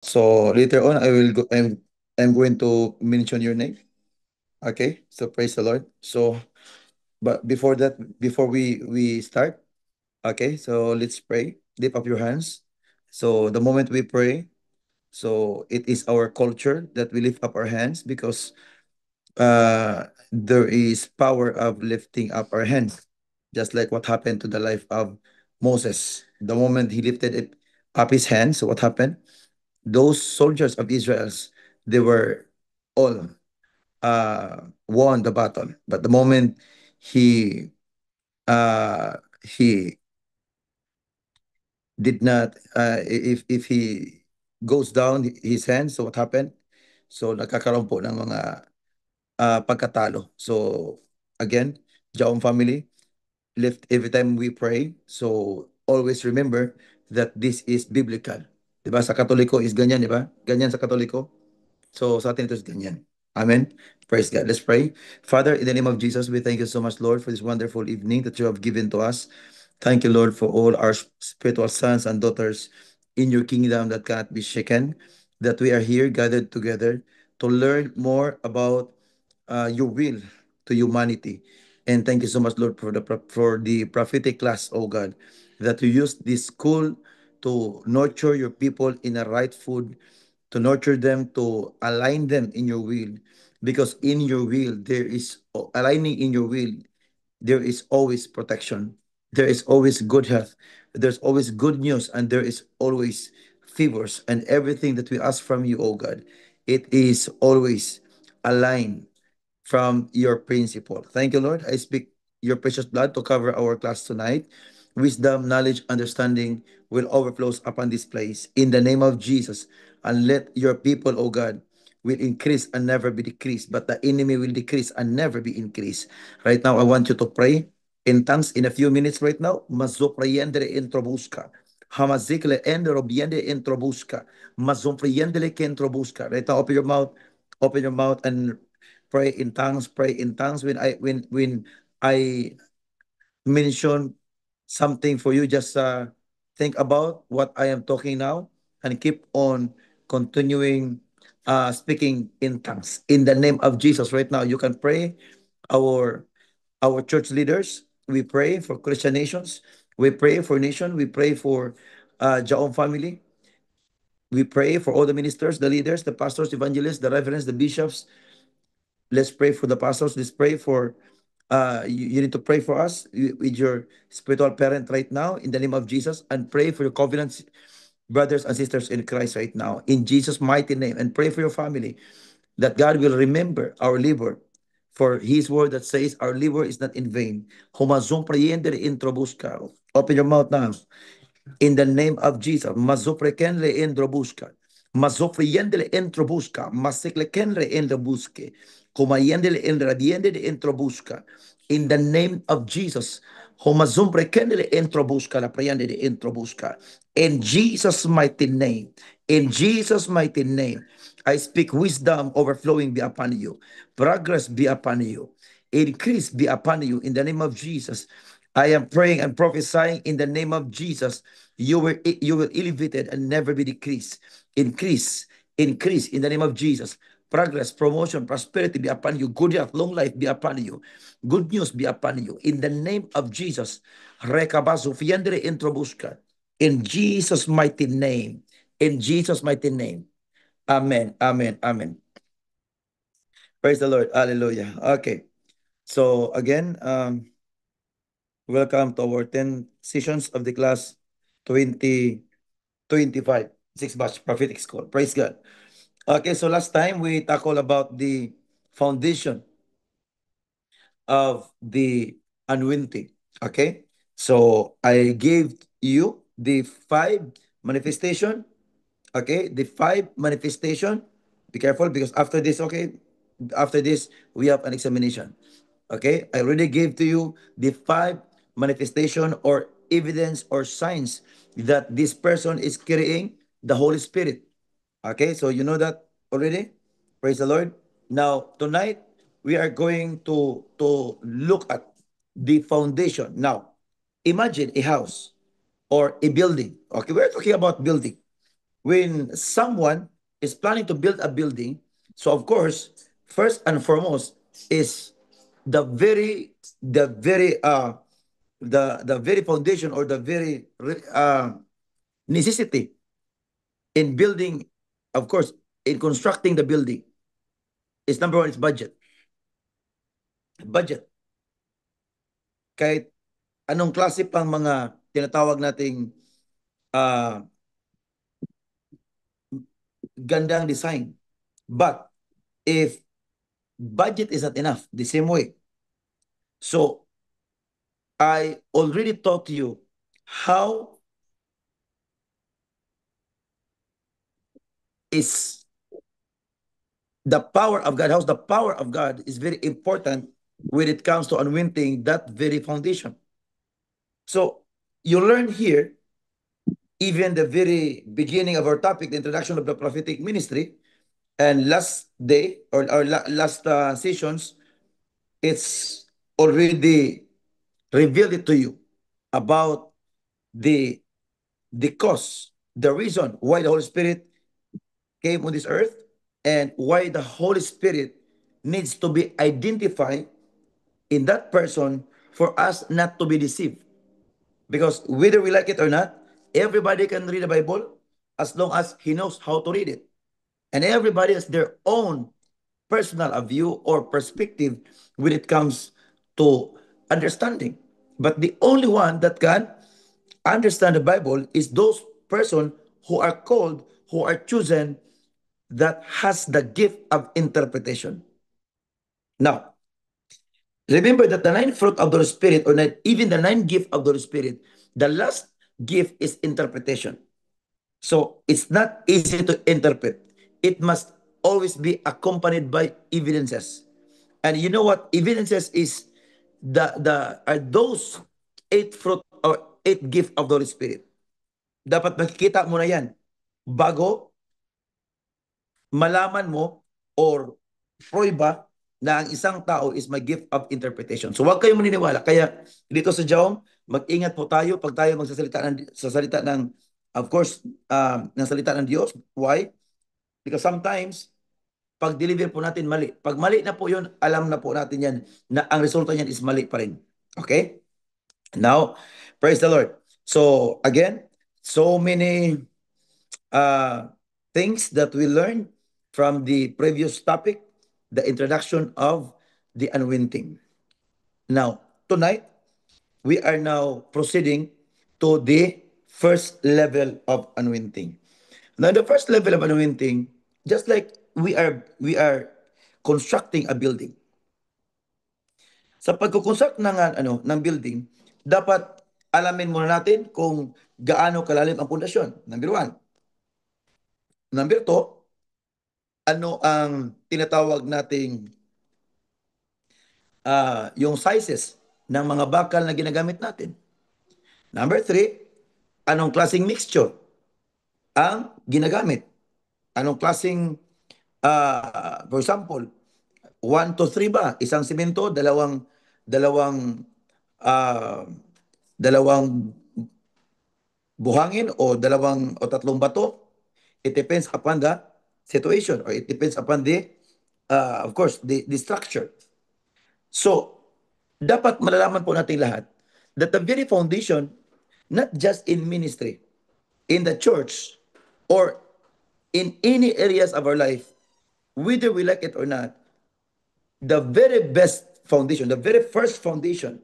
So later on, I will go. I'm going to mention your name. Okay. So praise the Lord. So, but before that, before we start, okay. So let's pray. Lift up your hands. So the moment we pray, so it is our culture that we lift up our hands because there is power of lifting up our hands, just like what happened to the life of Moses. The moment he lifted up his hands, so what happened? Those soldiers of Israel's, they were all won the battle. But the moment he he did not if he goes down his hands, so what happened? So nagkakaroon po ng mga pagkatalo. So again, Jaon family, lift every time we pray. So always remember that this is biblical. 'Di ba? Sa Katoliko is ganyan, 'di ba? Ganyan sa Katoliko. So sa atin ito is ganyan. Amen. Praise God. Let's pray. Father, in the name of Jesus, we thank you so much, Lord, for this wonderful evening that you have given to us. Thank you, Lord, for all our spiritual sons and daughters in your kingdom that cannot be shaken, that we are here gathered together to learn more about your will to humanity. And thank you so much, Lord, for the prophetic class, oh God, that you use this school to nurture your people in the right food, to nurture them, to align them in your will. Because in your will, there is aligning in your will, there is always protection. There is always good health. There's always good news, and there is always favors. And everything that we ask from you, oh God, it is always aligned from your principle. Thank you, Lord. I speak your precious blood to cover our class tonight. Wisdom, knowledge, understanding will overflow upon this place. In the name of Jesus, and let your people, oh God, will increase and never be decreased, but the enemy will decrease and never be increased. Right now, I want you to pray in tongues in a few minutes right now. Mazoprayendre introbuska. Hamazikle endrobiende introbuska. Mazompriendele ke introbuska. Right now, open your mouth and pray in tongues when I mention something for you. Just think about what I am talking now and keep on continuing speaking in tongues in the name of Jesus. Right now, you can pray. Our our church leaders, we pray for Christian nations, we pray for nation, we pray for Jaon family, we pray for all the ministers, the leaders, the pastors, evangelists, the reverends, the bishops. Let's pray for the pastors. Let's pray for you need to pray for us with your spiritual parent right now in the name of Jesus, and pray for your covenant brothers and sisters in Christ right now in Jesus' mighty name, and pray for your family that God will remember our labor, for his word that says our labor is not in vain. Humazong prayender introbuska. Open your mouth now in the name of Jesus. Mazoprekenle endrobuska. Mazofriendele entrobuska. Maseklekenre endrobuske. Komayendele endradiendele entrobuska. In the name of Jesus. Homazombrekendele entrobuska. La prayandele entrobuska. In Jesus' mighty name. In Jesus' mighty name. I speak wisdom overflowing be upon you. Progress be upon you. Increase be upon you in the name of Jesus. I am praying and prophesying in the name of Jesus. You will elevated and never be decreased. Increase, increase in the name of Jesus. Progress, promotion, prosperity be upon you. Good health, long life be upon you. Good news be upon you. In the name of Jesus. Rekabazo fiendre introbuska. In Jesus' mighty name. In Jesus' mighty name. Amen. Amen. Amen. Praise the Lord. Hallelujah. Okay. So again, welcome to our 10 sessions of the class 2025, six batch prophetic school. Praise God. Okay, so last time we tackled about the foundation of the anointing. Okay, so I gave you the five manifestation. Okay, the five manifestation. Be careful because after this, okay, after this we have an examination. Okay, I already gave to you the five manifestation or evidence or signs that this person is carrying the Holy Spirit. Okay, so you know that already. Praise the Lord. Now tonight we are going to look at the foundation. Now, imagine a house or a building. Okay, we're talking about building. when someone is planning to build a building, so of course, first and foremost is the very the very the very foundation or the very necessity in building, of course, in constructing the building is number one is budget. Budget. Kahit anong klase pang mga tinatawag nating uh, gandang design. But if budget is not enough, the same way. So I already taught you how is the power of God, how the power of God is very important when it comes to unwinding that very foundation. So you learn here, even the very beginning of our topic, the introduction of the prophetic ministry, and last day or last sessions, it's already revealed it to you about the cause, the reason why the Holy Spirit came on this earth, and why the Holy Spirit needs to be identified in that person for us not to be deceived. Because whether we like it or not, everybody can read the Bible as long as he knows how to read it. And everybody has their own personal view or perspective when it comes to understanding. But the only one that can understand the Bible is those person who are called, who are chosen, that has the gift of interpretation. Now, remember that the nine fruit of the Spirit, or not, even the nine gift of the Spirit, the last gift is interpretation. So it's not easy to interpret. It must always be accompanied by evidences. And you know what evidences is? The are those eight fruit or eight gift of the Holy Spirit. Dapat makikita mo na yan bago malaman mo or prueba na ang isang tao is may gift of interpretation. So huwag kayong maniniwala. Kaya dito sa Jawm, mag-ingat po tayo pag tayo magsasalita sa salita ng, of course, ng salita ng Diyos. Why? Because sometimes, pag deliver po natin mali. Pag mali na po yun, alam na po natin yan na ang resulta niyan is mali pa rin. Okay? Now, praise the Lord. So again, so many uh, things that we learned from the previous topic, the introduction of the anointing. Now, tonight, we are now proceeding to the first level of anointing. Now, the first level of anointing, just like we are constructing a building. Sa pagkukonstruct ng ng building, dapat alamin muna natin kung gaano kalalim ang pundasyon. Number one. Number two, ano ang tinatawag nating yung sizes ng mga bakal na ginagamit natin. Number three, anong klaseng mixture ang ginagamit? Anong klaseng, for example, 1 to 3 ba? Isang simento, dalawang, uh, dalawang buhangin o tatlong bato. It depends upon the situation, or it depends upon the, of course, the structure. So, dapat malalaman po natin lahat that the very foundation, not just in ministry, in the church, or in any areas of our life, whether we like it or not, the very best foundation, the very first foundation,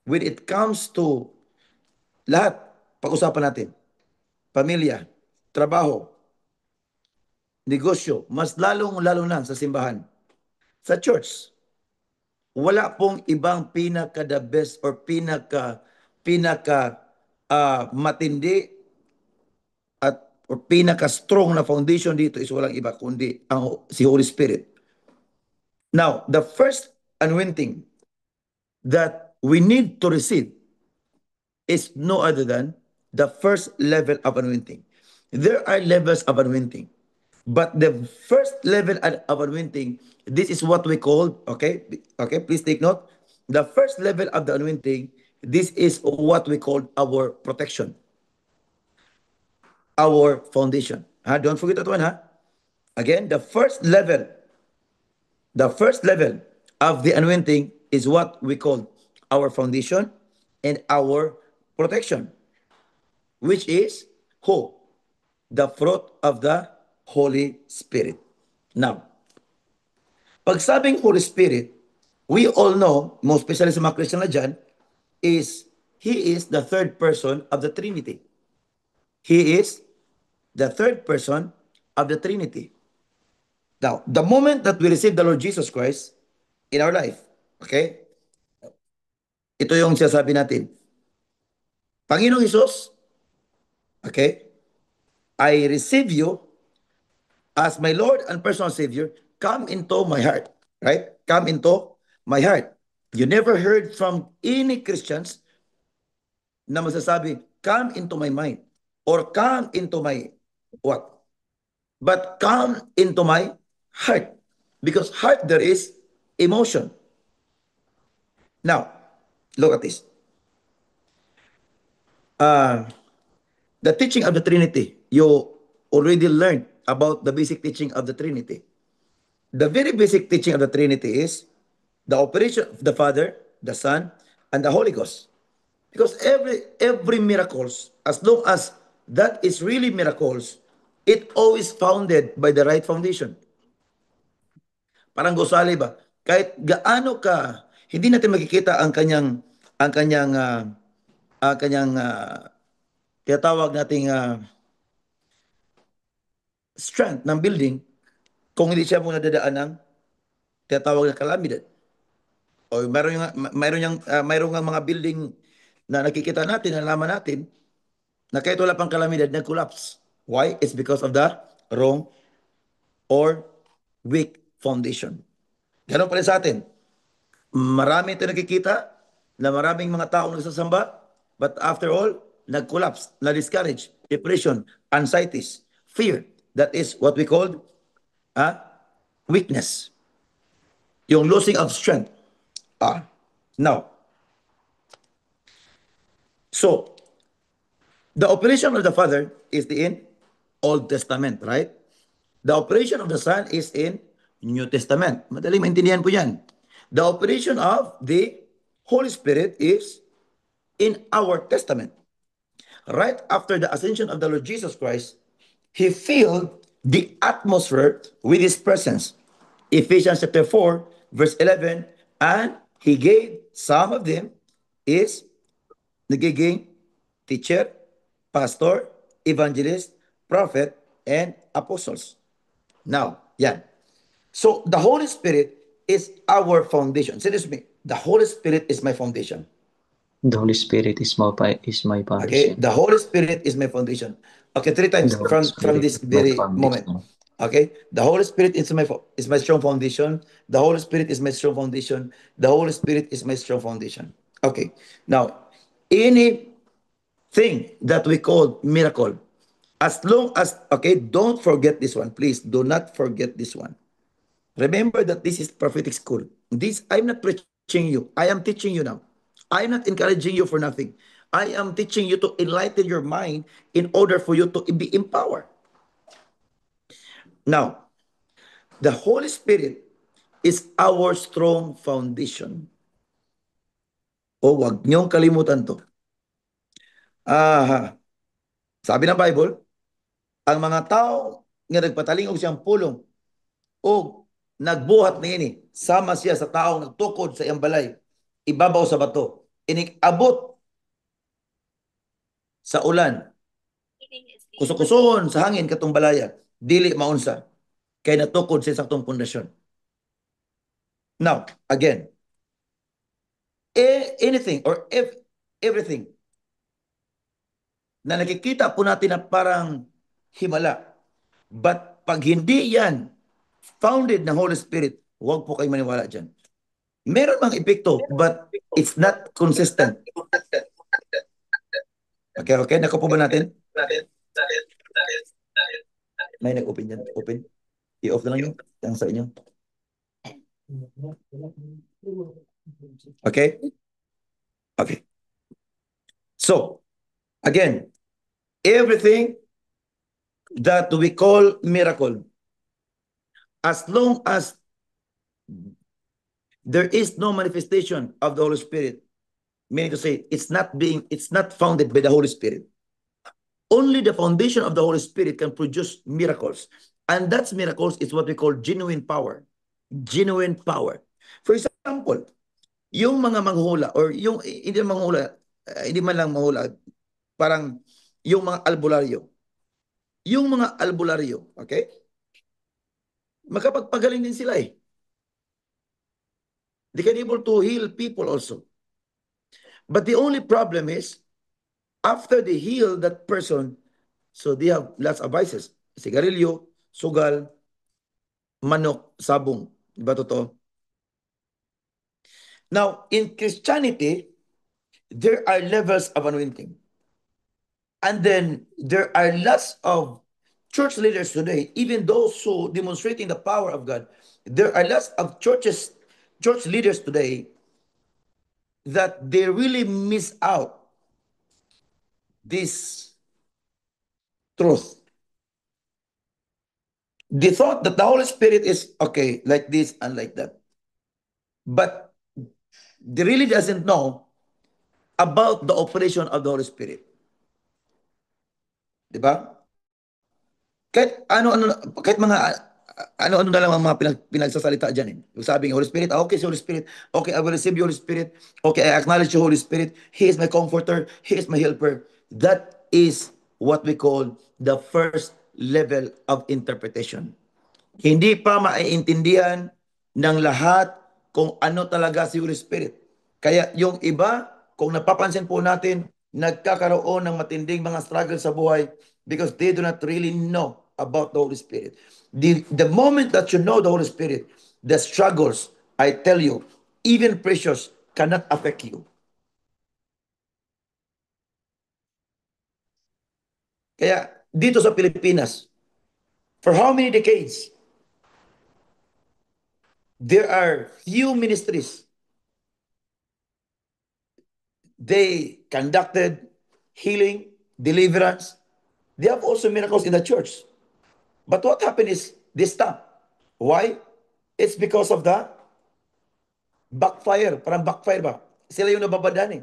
when it comes to lahat, pag-usapan natin, pamilya, trabaho, negosyo, mas lalong-lalo na sa simbahan, sa church, wala pong ibang pinaka the best or pinaka matindi at or pinaka strong na foundation dito is walang iba kundi ang si Holy Spirit. Now, the first anointing that we need to receive is no other than the first level of anointing. There are levels of anointing. But the first level of anointing, this is what we call, okay, please take note. The first level of the anointing, this is what we call our protection, our foundation. Don't forget that one, Again, the first level of the anointing is what we call our foundation and our protection, which is who? The fruit of the Holy Spirit. Now, pag sabing Holy Spirit, we all know, most especially sa mga Christian na dyan, is He is the third person of the Trinity. He is the third person of the Trinity. Now, the moment that we receive the Lord Jesus Christ in our life, okay? Ito yung sinasabi natin. Panginoong Isus, okay? I receive you as my Lord and personal Savior. Come into my heart, right? Come into my heart. You never heard from any Christians na masasabi, come into my mind or come into my what? But come into my heart. Because heart, there is emotion. Now, look at this. The teaching of the Trinity, you already learned about the basic teaching of the Trinity. The very basic teaching of the Trinity is the operation of the Father, the Son, and the Holy Ghost. Because every miracles, as long as that is really miracles, it always founded by the right foundation. Parang gusali ba? Kahit gaano ka, hindi natin makikita ang kanyang tinatawag nating strength ng building kung hindi siya muna dadaan ng tinatawag na kalamidad. O mayroon nga mga building na nakikita natin, nalaman natin na kahit wala pang kalamidad, nag-collapse. Why? It's because of the wrong or weak foundation. Ganon pa rin sa atin. Marami ito nakikita na maraming mga tao nagsasamba, but after all, nag-collapse, na-discourage, depression, anxieties, fear. That is what we call weakness. Yung losing of strength. Now, so, the operation of the Father is in Old Testament, right? The operation of the Son is in New Testament. Madaling maintindihan po yan. The operation of the Holy Spirit is in our Testament. Right after the ascension of the Lord Jesus Christ, He filled the atmosphere with His presence. Ephesians chapter 4, verse 11, and He gave some of them is nagiging teacher, pastor, evangelist, prophet, and apostles. Now, yan. So, the Holy Spirit is our foundation. Say this with me. The Holy Spirit is my foundation. The Holy Spirit is my Okay, foundation. the Holy Spirit is my foundation. Okay, three times The Holy from Spirit this is my very moment. foundation. Okay, the Holy Spirit is my strong foundation. The Holy Spirit is my strong foundation. The Holy Spirit is my strong foundation. Okay, now anything that we call miracle, as long as okay, don't forget this one, please. Do not forget this one. Remember that this is prophetic school. This I'm not preaching you. I am teaching you now. I am not encouraging you for nothing. I am teaching you to enlighten your mind in order for you to be empowered. Now, the Holy Spirit is our strong foundation. O wag niyong kalimutan to. Sabi ng Bible, ang mga tao nga nagpatalingog siyang pulong o nagbuhat niini, sama siya sa taong nagtukod sa iyang balay, ibabaw sa bato, inig-abot sa ulan, kusukuson sa hangin katong balaya, dili maunsa, kay natukod sa isang pundasyon. Now, again, anything or everything na nakikita po natin na parang himala, but pag hindi yan founded ng Holy Spirit, huwag po kayong maniwala dyan. Meron mang epekto, but it's not consistent. Okay, okay? Naku po ba natin? May nag-open dyan. Open. I-off na lang yun. Yung sa inyo. Okay? Okay. So, again, everything that we call miracle, as long as there is no manifestation of the Holy Spirit, meaning to say it's not founded by the Holy Spirit. Only the foundation of the Holy Spirit can produce miracles. And that's miracles is what we call genuine power. Genuine power. For example, yung mga manghula or yung hindi manghula, hindi man lang manghula, parang yung mga albularyo. Yung mga albularyo, okay? Makapagpagaling din sila eh. They can able to heal people also. But the only problem is, after they heal that person, so they have lots of vices. Sigarilyo, sugal, manok, sabong. Diba totoo? Now, in Christianity, there are levels of anointing. And then there are lots of church leaders today, even those who demonstrating the power of God. There are lots of church leaders today that they really miss out this truth. They thought that the Holy Spirit is okay, like this and like that. But they really doesn't know about the operation of the Holy Spirit. Di ba? Kahit ano-ano, kahit mga ano-ano na lang ang mga pinagsasalita dyan eh. Sabi ng Holy Spirit, okay si Holy Spirit, okay, I will receive you Holy Spirit, okay, I acknowledge you Holy Spirit, He is my comforter, He is my helper. That is what we call the first level of interpretation. Hindi pa maiintindihan ng lahat kung ano talaga si Holy Spirit. Kaya yung iba, kung napapansin po natin, nagkakaroon ng matinding mga struggle sa buhay because they do not really know about the Holy Spirit. The moment that you know the Holy Spirit, the struggles, I tell you, even precious, cannot affect you. Kaya dito sa Pilipinas, for how many decades, there are few ministries. They conducted healing, deliverance. They have also miracles in the church. But what happened is they stopped. Why? It's because of the backfire. Parang backfire ba? Sila yung nababadaan eh.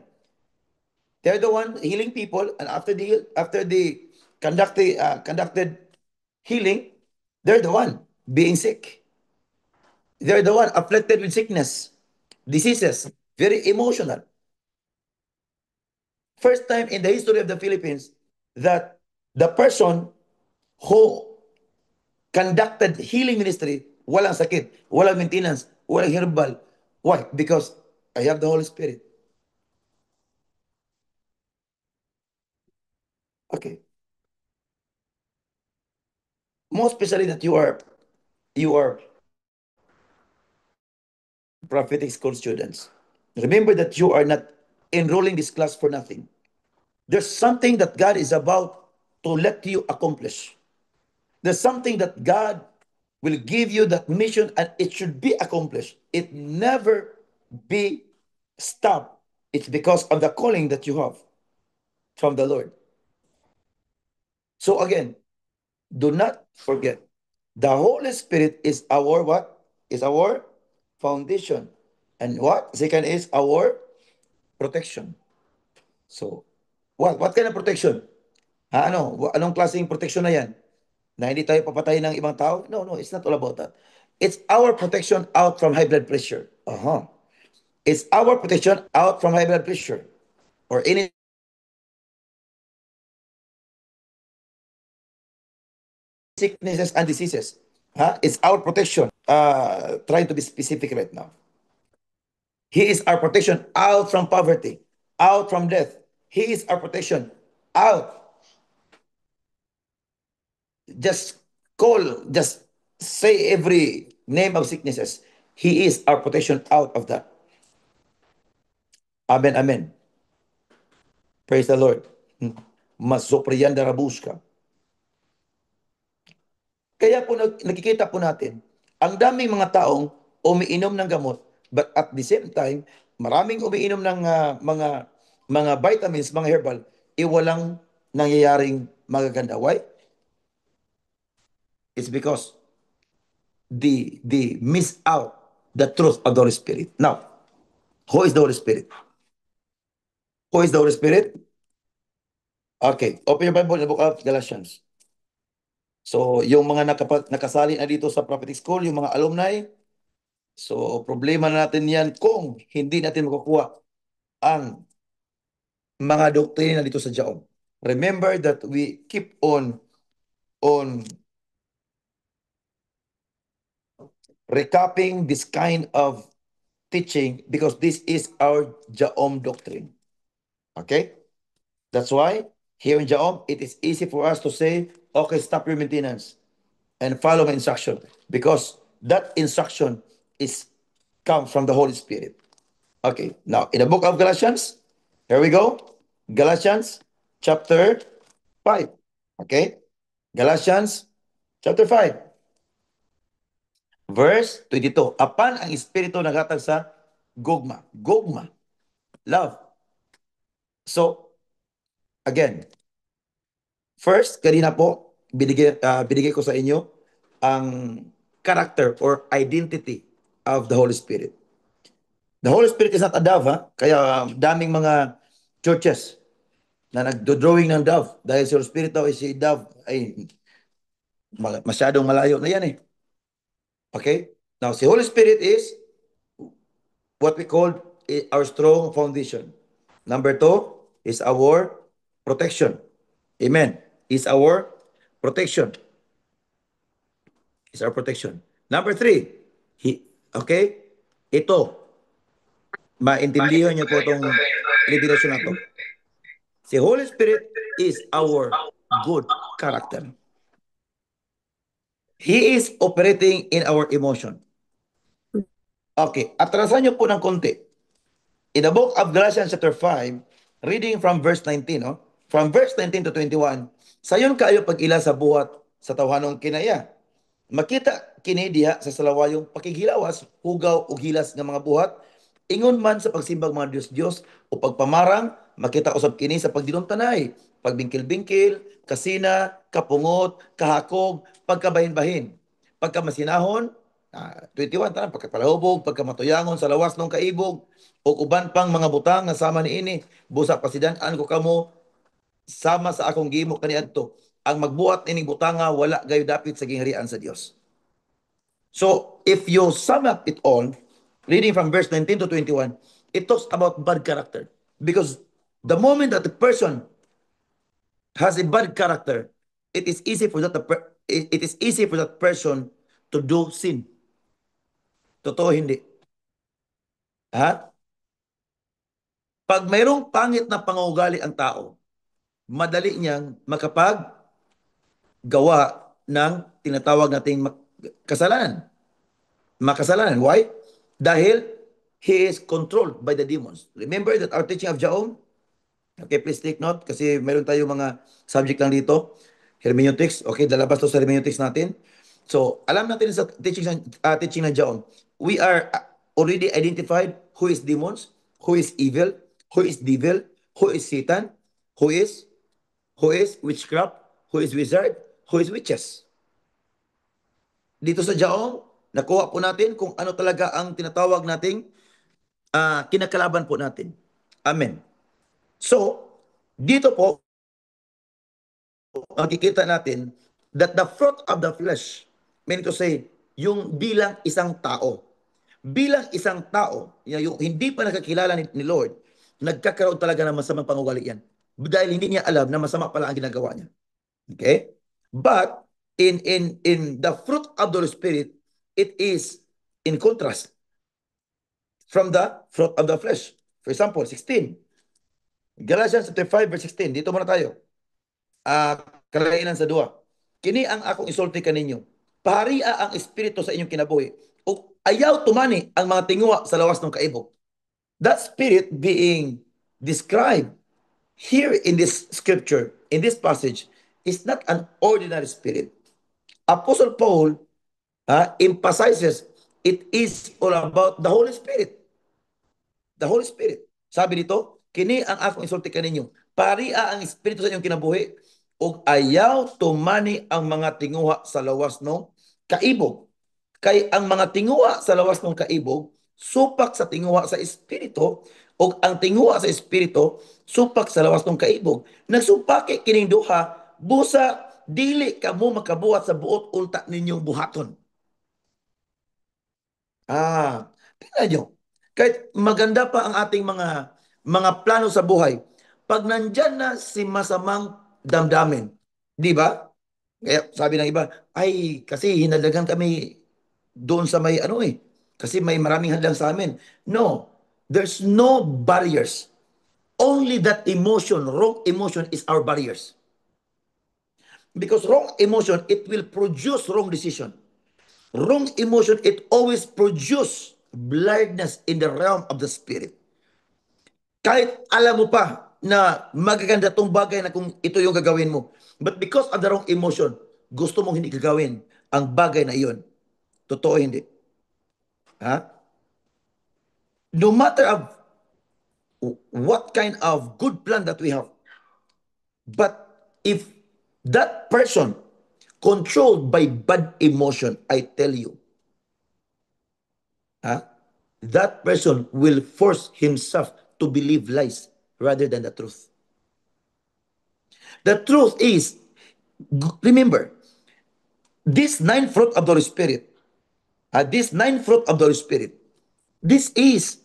They're the one healing people, and after they conducted healing, they're the one being sick. They're the one afflicted with sickness, diseases, very emotional. First time in the history of the Philippines that the person who conducted healing ministry, walang sakit, walang maintenance, walang herbal. Why? Because I have the Holy Spirit. Okay. Most especially that you are prophetic school students. Remember that you are not enrolling this class for nothing. There's something that God is about to let you accomplish. There's something that God will give you that mission and it should be accomplished. It never be stopped. It's because of the calling that you have from the Lord. So again, do not forget, the Holy Spirit is our what? Is our foundation. And what? Second is our protection. So, what kind of protection? Anong klaseng protection na yan? Na hindi tayo papatayin ng ibang tao? No, no, it's not all about that. It's our protection out from high blood pressure. It's our protection out from high blood pressure or any sicknesses and diseases. It's our protection. Trying to be specific right now. He is our protection out from poverty, out from death. He is our protection out. Just just say every name of sicknesses. He is our protection out of that. Amen, amen. Praise the Lord. Masoprianda rabuska. Kaya po nakikita po natin, ang daming mga taong umiinom ng gamot, but at the same time, maraming umiinom ng mga vitamins, mga herbal, walang nangyayaring magaganda. Why? It's because they miss out the truth of the Holy Spirit. Now, who is the Holy Spirit? Who is the Holy Spirit? Okay, open your Bible in the book of Galatians. So, yung mga nakasali na dito sa prophetic school, yung mga alumni, so problema na natin yan kung hindi natin makukuha ang mga doktrina dito sa Jaon. Remember that we keep on recapping this kind of teaching because this is our Jaom doctrine. Okay? That's why here in Jaom, it is easy for us to say, okay, stop your maintenance and follow my instruction because that instruction is comes from the Holy Spirit. Okay, now in the book of Galatians, here we go. Galatians chapter 5. Okay, Galatians chapter 5, verse 22. Apan ang Espiritu naghatag sa gugma. Gugma, love. So, again, first, kanina po, binigay ko sa inyo ang character or identity of the Holy Spirit. The Holy Spirit is not a dove, ha? Kaya daming mga churches na nagdo-drawing ng dove dahil si Holy Spirit daw is si dove ay masyadong malayo na yan eh. Okay? Now, si Holy Spirit is what we call our strong foundation. Number two is our protection. Amen. Is our protection. Is our protection. Number three, okay? Ito, maintindihan niyo po itong revelation na to. Si Holy Spirit is our good character. He is operating in our emotion. Okay, atrasan niyo po ng konti. In the book of Galatians chapter 5, reading from verse 19, no? From verse 19 to 21, sayon kayo pag-ila sa buhat sa tawhanong kinaya. Makita kini diha sa salawayong pakighilawas, hugaw o gilas ng mga buhat, ingon man sa pagsimbag mga Diyos-Diyos o pagpamarang, makita usab kini sa pagdinom tanay, pagbingkil-bingkil, kasina, kapungot, kahakog, pagkabahin-bahin, pagkamasinahon, 21 tanan, pagkapalahubog, pagkamatuyangon sa lawas ng kaibog, o uban pang mga butang na sama ni ini, busa pasidan-an ko kamo, sama sa akong gimo kaniadto. Ang magbuhat ining butanga wala gayo dapit sa gingharian sa Dios. So, if you sum up it all, reading from verse 19 to 21, it talks about bad character. Because the moment that the person has a bad character, it is easy for it is easy for that person to do sin. Totoo hindi. Ha? Pag mayroong pangit na pangugali ang tao, madali niyang makapaggawa ng tinatawag nating kasalanan. Makasalanan. Why? Dahil he is controlled by the demons. Remember that our teaching of Jaom? Okay, please take note kasi meron tayo mga subject lang dito. Hermeneutics. Okay, lalabas to sa hermeneutics natin. So, alam natin sa teaching ng Jaom, we are already identified who is demons, who is evil, who is devil, who is Satan, who is witchcraft, who is wizard, who is witches. Dito sa Jaom, nakuha po natin kung ano talaga ang tinatawag nating kinakalaban po natin. Amen. So, dito po, makikita natin that the fruit of the flesh, meaning to say, yung bilang isang tao. Bilang isang tao, yung hindi pa nakakilala ni Lord, nagkakaroon talaga ng masamang pangugali yan. Dahil hindi niya alam na masama pala ang ginagawa niya. Okay? But, in the fruit of the Holy Spirit, it is in contrast from the fruit of the flesh. For example, 16. Galatians chapter 5 verse 16. Dito muna tayo. Kalainan sa duwa. Kini ang akong isulti kaninyo. Paharia ang espiritu sa inyong kinabuhi. O ayaw tumani ang mga tingwa sa lawas ng kaibog. That spirit being described here in this scripture, in this passage, is not an ordinary spirit. Apostle Paul emphasizes it is all about the Holy Spirit. The Holy Spirit. Sabi dito, kini ang akong isulti kaninyo. Paria ang espiritu sa inyong kinabuhi ug ayaw tumani ang mga tinguha sa lawas no kaibog. Kay ang mga tinguha sa lawas ng kaibog, supak sa tinguha sa espiritu, ug ang tinguha sa espiritu, supak sa lawas ng kaibog. Nagsupaki kining duha, busa dili kamo makabuhat sa buot unta ninyong buhaton. Tingnan nyo. Kahit maganda pa ang ating mga plano sa buhay, pag nandyan na si masamang damdamin, di ba? Kaya sabi ng iba, ay, kasi hinalagan kami doon sa may ano eh. Kasi may maraming hadlang sa amin. No, there's no barriers. Only that emotion, wrong emotion is our barriers. Because wrong emotion, it will produce wrong decision. Wrong emotion, it always produce blindness in the realm of the spirit. Kahit alam mo pa na magaganda tong bagay na kung ito yung gagawin mo. But because of the wrong emotion, gusto mong hindi gagawin ang bagay na iyon. Totoo hindi. Ha? No matter of what kind of good plan that we have, but if that person controlled by bad emotion, I tell you, ha, that person will force himself to believe lies rather than the truth. The truth is, remember, this nine fruit of the Holy Spirit, this nine fruit of the Holy Spirit, this is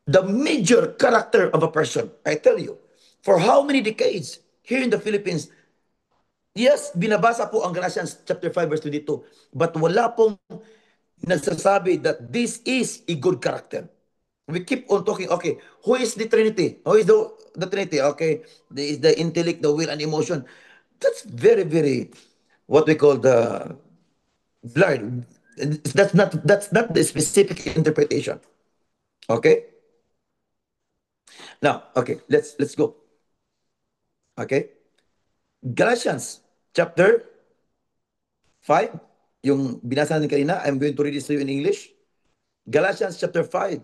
the major character of a person. I tell you, for how many decades here in the Philippines, yes, binabasa po ang Galatians chapter 5 verse 22, but wala pong nagsasabi that this is a good character. We keep on talking, okay, who is the Trinity? Who is the Trinity? Okay, is the intellect, the will, and emotion. That's very, very, what we call the blind. That's not the specific interpretation. Okay? Now, okay, let's go. Okay? Galatians chapter 5, yung binasa natin kanina, I'm going to read this to you in English. Galatians chapter 5,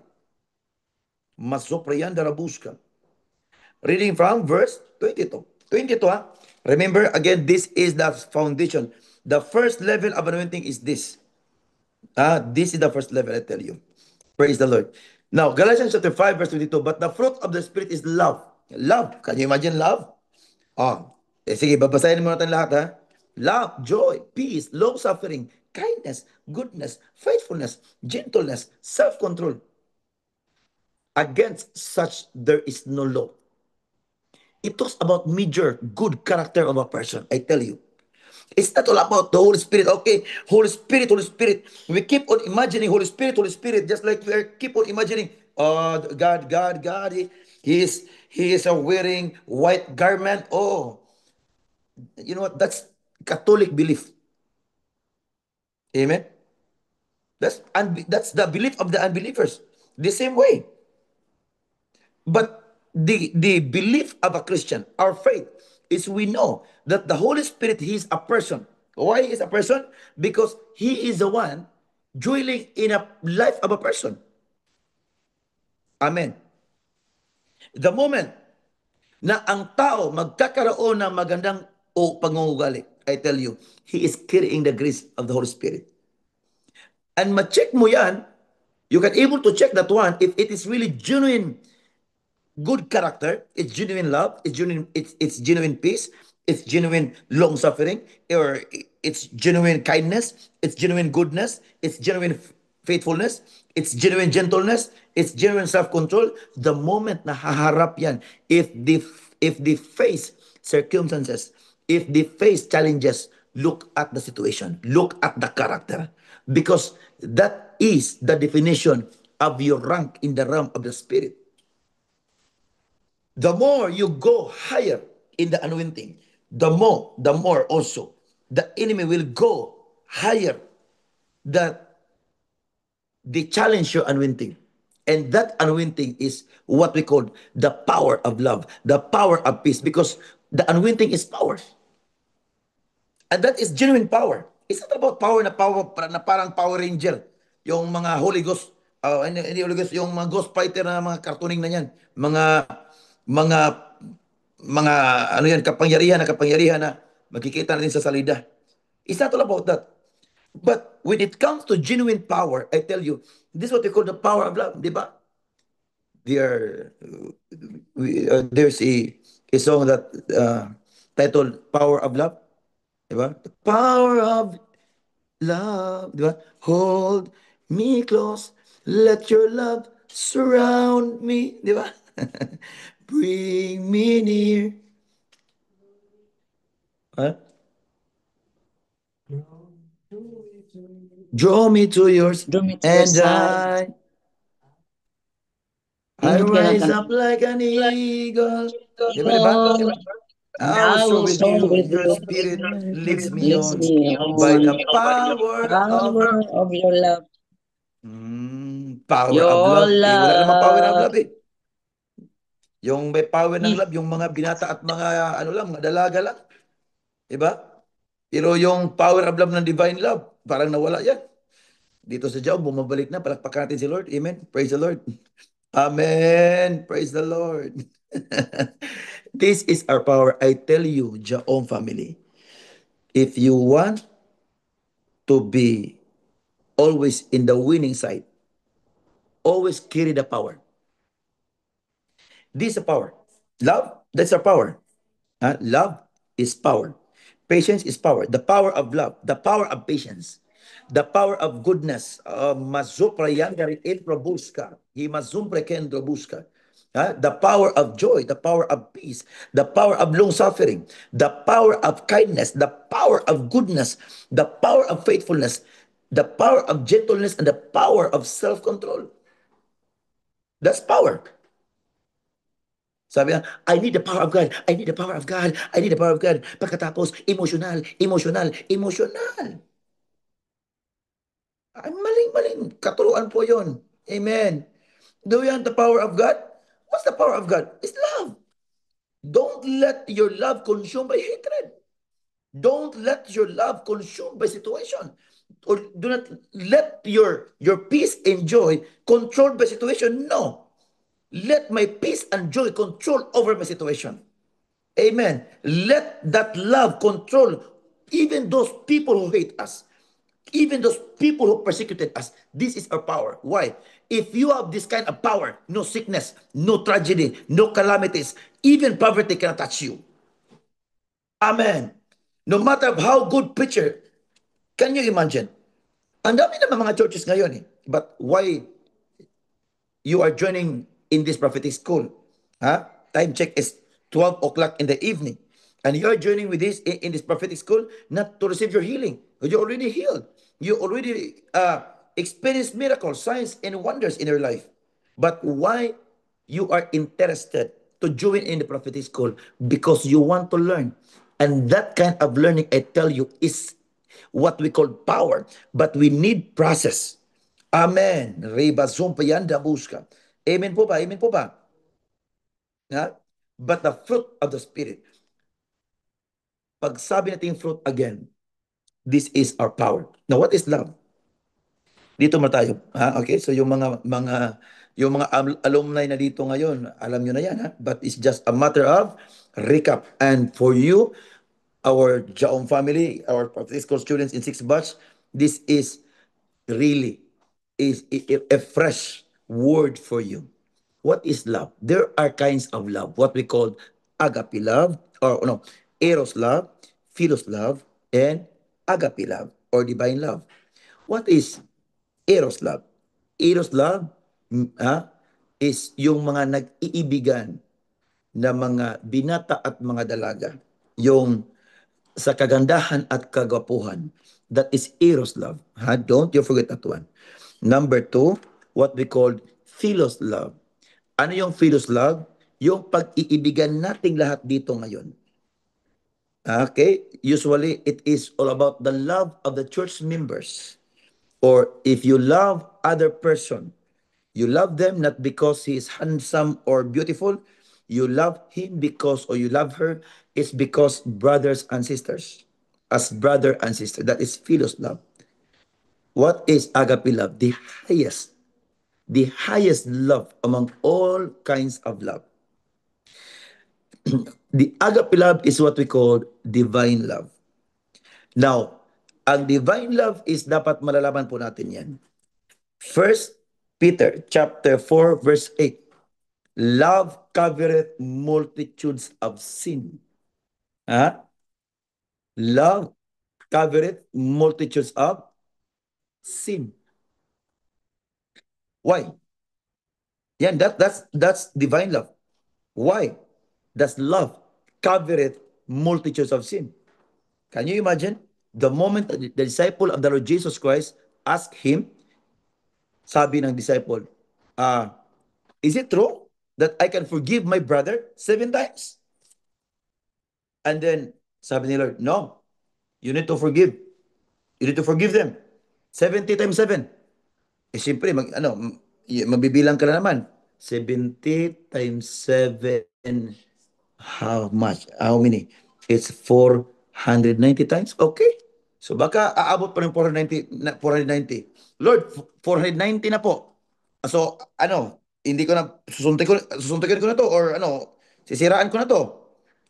Masoprayan Darabuska. Reading from verse 22. 22, ha? Remember, again, this is the foundation. The first level of anointing is this. This is the first level, I tell you. Praise the Lord. Now, Galatians chapter 5, verse 22. But the fruit of the Spirit is love. Love. Can you imagine love? Sige, babasahin mo natin lahat, ha? Love, joy, peace, long-suffering, kindness, goodness, faithfulness, gentleness, self-control. Against such, there is no law. It talks about major good character of a person, I tell you. It's not all about the Holy Spirit. Okay, Holy Spirit, Holy Spirit. We keep on imagining Holy Spirit, just like we keep on imagining, God. He is wearing white garment. Oh, you know what? That's Catholic belief. Amen. That's the belief of the unbelievers. The same way. But the belief of a Christian, our faith, is we know that the Holy Spirit, He is a person. Why is a person? Because He is the one dwelling in a life of a person. Amen. The moment na ang tao magkakaroon ng magandang o pangungugali, I tell you, he is carrying the grace of the Holy Spirit. And ma-check mo yan, you can able to check that one if it is really genuine good character, it's genuine love, it's genuine peace, it's genuine long suffering, or it's genuine kindness, it's genuine goodness, it's genuine faithfulness, it's genuine gentleness, it's genuine self-control. The moment na haharap yan, if the face circumstances, if the face challenges, look at the situation, look at the character, because that is the definition of your rank in the realm of the spirit. The more you go higher in the anointing, the more also the enemy will go higher, that they challenge your anointing. And that anointing is what we call the power of love, the power of peace, because the anointing is power. And that is genuine power. It's not about power na parang Power Ranger. Yung mga Holy Ghost, hindi Holy Ghost, yung mga Ghost Fighter na mga cartooning na yan. Mga mga ano yan, kapangyarihan na Makikita natin sa salida. It's not all about that. But when it comes to genuine power, I tell you, this is what we call the power of love, di ba? There, there's a song that titled "Power of Love," di ba? The power of love, di ba? Hold me close, let your love surround me, di ba? Bring me near. Huh? Draw me to yours, Draw me to your and side. I Ingit ka lang rise ka. up like an eagle. Di ba, di ba? Lord, and I will I soar will with soar you. with Your you. spirit leads me Leads on me by the on. power of Power of your love. power of Your love. Eh, wala namang power of love. love eh. Yung may power ng Hmm. love, yung mga binata at mga ano lang, mga dalaga lang. Diba? Pero yung power of love ng divine love, parang nawala yan. Dito sa Job, bumabalik na. Palakpakan natin si Lord. Amen. Praise the Lord. Amen. Praise the Lord. This is our power. I tell you, Jaom family, if you want to be always in the winning side, always carry the power. This is a power. Love, that's our power. Love is power. Patience is power. The power of love, the power of patience, the power of goodness. Mazopra yangari el probuska. Himazumpre ken robuska. The power of joy, the power of peace, the power of long suffering, the power of kindness, the power of goodness, the power of faithfulness, the power of gentleness, and the power of self control. That's power. Sabi niya, I need the power of God. I need the power of God. I need the power of God. Pagkatapos, emotional, emotional, emotional. Ay, maling-maling. Katuruan po yon. Amen. Do you want the power of God? What's the power of God? It's love. Don't let your love consumed by hatred. Don't let your love consumed by situation. Or do not let your peace and joy controlled by situation. No. Let my peace and joy control over my situation. Amen. Let that love control even those people who hate us, even those people who persecuted us. This is our power. Why? If you have this kind of power, no sickness, no tragedy, no calamities, even poverty cannot touch you. Amen. No matter how good preacher, can you imagine? Ang dami naman mga churches ngayon eh. But why you are joining in this prophetic school? Huh? Time check is 12 o'clock in the evening. And you're joining with this in this prophetic school not to receive your healing. You're already healed. You already experienced miracles, signs, and wonders in your life. But why you are interested to join in the prophetic school? Because you want to learn. And that kind of learning, I tell you, is what we call power. But we need process. Amen. Reba zumpa yan da busca. Amen po ba? Amen po ba? Ha? But the fruit of the Spirit. Pag sabi natin fruit again, this is our power. Now, what is love? Dito mo tayo. Ha? Okay, so yung mga alumni na dito ngayon, alam nyo na yan. Ha? But it's just a matter of recap. And for you, our Jaom family, our school students in 6th batch, this is really is a fresh word for you. What is love? There are kinds of love. What we call agape love, or no, eros love, philos love, and agape love, or divine love. What is eros love? Eros love is yung mga nag-iibigan na mga binata at mga dalaga. Yung sa kagandahan at kagwapuhan. That is eros love. Ha? Don't you forget that one. Number two, what we call philos love. Ano yung philos love? Yung pag-iibigan nating lahat dito ngayon. Okay? Usually, it is all about the love of the church members. Or if you love other person, you love them not because he is handsome or beautiful. You love him because, or you love her, it's because brothers and sisters. As brother and sister. That is philos love. What is agape love? The highest love among all kinds of love. The agape love is what we call divine love. Now, ang divine love is dapat malalaman po natin yan. First Peter chapter 4 verse 8. Love covereth multitudes of sin. Ha? Love covereth multitudes of sin. Why? Yan, that's divine love. Why? Does love covereth multitudes of sin? Can you imagine? The moment the disciple of the Lord Jesus Christ asked him, sabi ng disciple, is it true that I can forgive my brother 7 times? And then, sabi ni Lord, no, you need to forgive. You need to forgive them. 70 times 7. Eh, siyempre, mabibilang ka na naman. 70 times 7, how much? How many? It's 490 times? Okay. So baka aabot pa ng 490. Lord, 490 na po. So, hindi ko na, susuntikin ko na to, or sisiraan ko na to.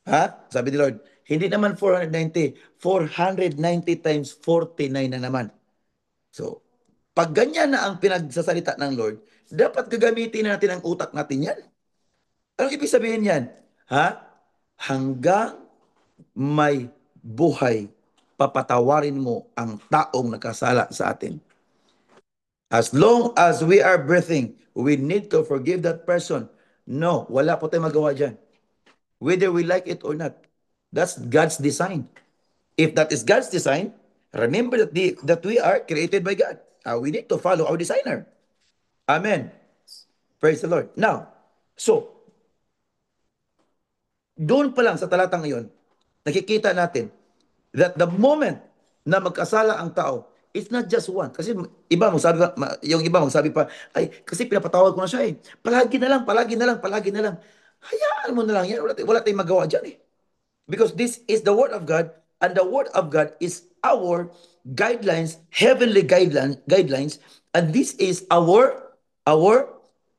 Ha? Sabi ni Lord, hindi naman 490, 490 times 49 na naman. So, pag ganyan na ang pinagsasalita ng Lord, dapat gagamitin natin ang utak natin yan. Anong ibig sabihin yan? Ha? Hanggang may buhay, papatawarin mo ang taong nakasala sa atin. As long as we are breathing, we need to forgive that person. No, wala po tayong magawa dyan. Whether we like it or not. That's God's design. If that is God's design, remember that we are created by God. We need to follow our designer. Amen. Praise the Lord. Now, so, doon pa lang sa talatang ngayon, nakikita natin that the moment na magkasala ang tao, it's not just one. Kasi iba magsabi pa, yung iba magsabi pa, ay, kasi pinapatawad ko na siya eh. Palagi na lang, palagi na lang, palagi na lang. Hayaan mo na lang yan. Wala tayong magawa dyan eh. Because this is the Word of God, and the Word of God is our guidelines, heavenly guidelines, and this is our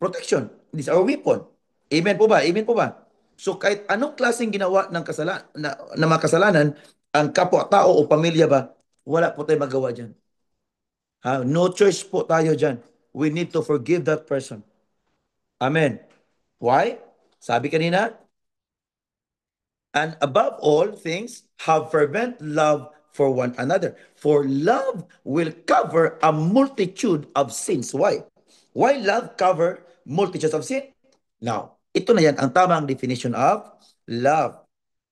protection. This is our weapon. Amen po ba? Amen po ba? So kahit anong klaseng ginawa ng na mga kasalanan, ang kapwa-tao o pamilya ba, wala po tayong magawa dyan. No choice po tayo dyan. We need to forgive that person. Amen. Why? Sabi kanina, and above all things, have fervent love for one another. For love will cover a multitude of sins. Why? Why love cover multitudes of sin? Now, ito na yan ang tamang definition of love.